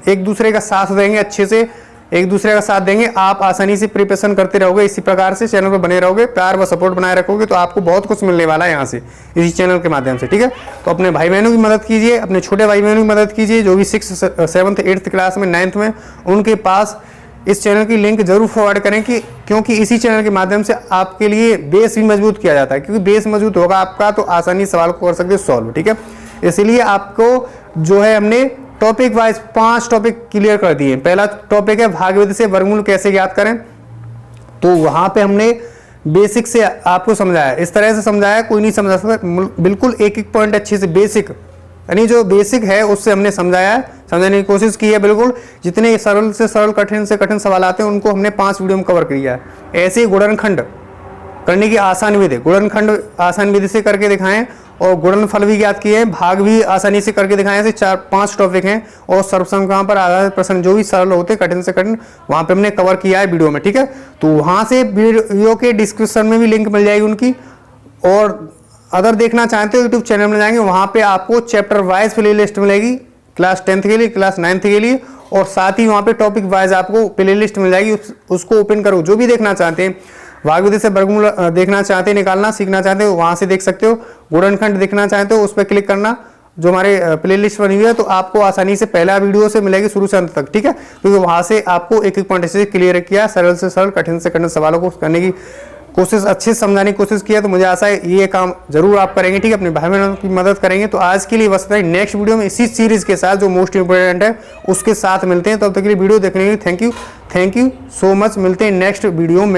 एक दूसरे का साथ देंगे, अच्छे से एक दूसरे का साथ देंगे, आप आसानी से प्रिपरेशन करते रहोगे। इसी प्रकार से चैनल पर बने रहोगे, प्यार व सपोर्ट बनाए रखोगे, तो आपको बहुत कुछ मिलने वाला है यहाँ से, इसी चैनल के माध्यम से। ठीक है, तो अपने भाई बहनों की मदद कीजिए, अपने छोटे भाई बहनों की मदद कीजिए, जो भी 6th, 7th, 8th क्लास में, 9th में, उनके पास इस चैनल की लिंक जरूर फॉरवर्ड करें, कि क्योंकि इसी चैनल के माध्यम से आपके लिए बेस भी मजबूत किया जाता है, क्योंकि बेस मजबूत होगा आपका तो आसानी सवाल को कर सकते हो सॉल्व। ठीक है, इसलिए आपको जो है हमने टॉपिक वाइज 5 टॉपिक क्लियर कर दिए। पहला टॉपिक है भागविधि से वर्गमूल कैसे ज्ञात करें, तो वहां पे हमने बेसिक से आपको समझाया, इस तरह से समझाया कोई नहीं समझा सकता, बिल्कुल एक एक पॉइंट अच्छे से बेसिक, यानी जो बेसिक है उससे हमने समझाया, समझाने की कोशिश की है। बिल्कुल जितने सरल से सरल, कठिन से कठिन सवाल आते हैं उनको हमने 5 वीडियो में कवर किया है। ऐसे ही गुणनखंड करने की आसान विधि, गुणनखंड आसान विधि से करके दिखाएं, और गुणनफल भी ज्ञात किए हैं, भाग भी आसानी से करके दिखाएं। ऐसे 4-5 टॉपिक हैं, और सर्वसंख्याओं पर आधारित प्रश्न जो भी सरल होते हैं, कठिन से कठिन, वहां पे हमने कवर किया है वीडियो में। ठीक है, तो वहां से वीडियो के डिस्क्रिप्शन में भी लिंक मिल जाएगी उनकी, और अगर देखना चाहते हो यूट्यूब चैनल में जाएंगे, वहां पे आपको चैप्टर वाइज प्ले लिस्ट मिलेगी, क्लास 10th के लिए, क्लास 9th के लिए, और साथ ही वहां पे टॉपिक वाइज आपको प्ले लिस्ट मिल जाएगी, उसको ओपन करो, जो भी देखना चाहते हैं। भाग विधि से वर्गमूल देखना चाहते हैं, निकालना सीखना चाहते हो वहां से देख सकते हो। गुणनखंड देखना चाहते हो उस पर क्लिक करना, जो हमारे प्लेलिस्ट बनी हुई है, तो आपको आसानी से पहला वीडियो से मिलेगी शुरू से अंत तक, ठीक है। क्योंकि वहां से आपको एक एक पॉइंट से क्लियर किया, सरल से सरल कठिन से कठिन सवालों को करने की कोशिश, अच्छे से समझाने की कोशिश किया। तो मुझे आशा है ये काम जरूर आप करेंगे, ठीक है, अपने भाई बहनों की मदद करेंगे। तो आज के लिए बस इतना ही। नेक्स्ट वीडियो में इसी सीरीज के साथ जो मोस्ट इंपोर्टेंट है उसके साथ मिलते हैं। तब तक के लिए वीडियो देखने के लिए थैंक यू सो मच। मिलते हैं नेक्स्ट वीडियो में।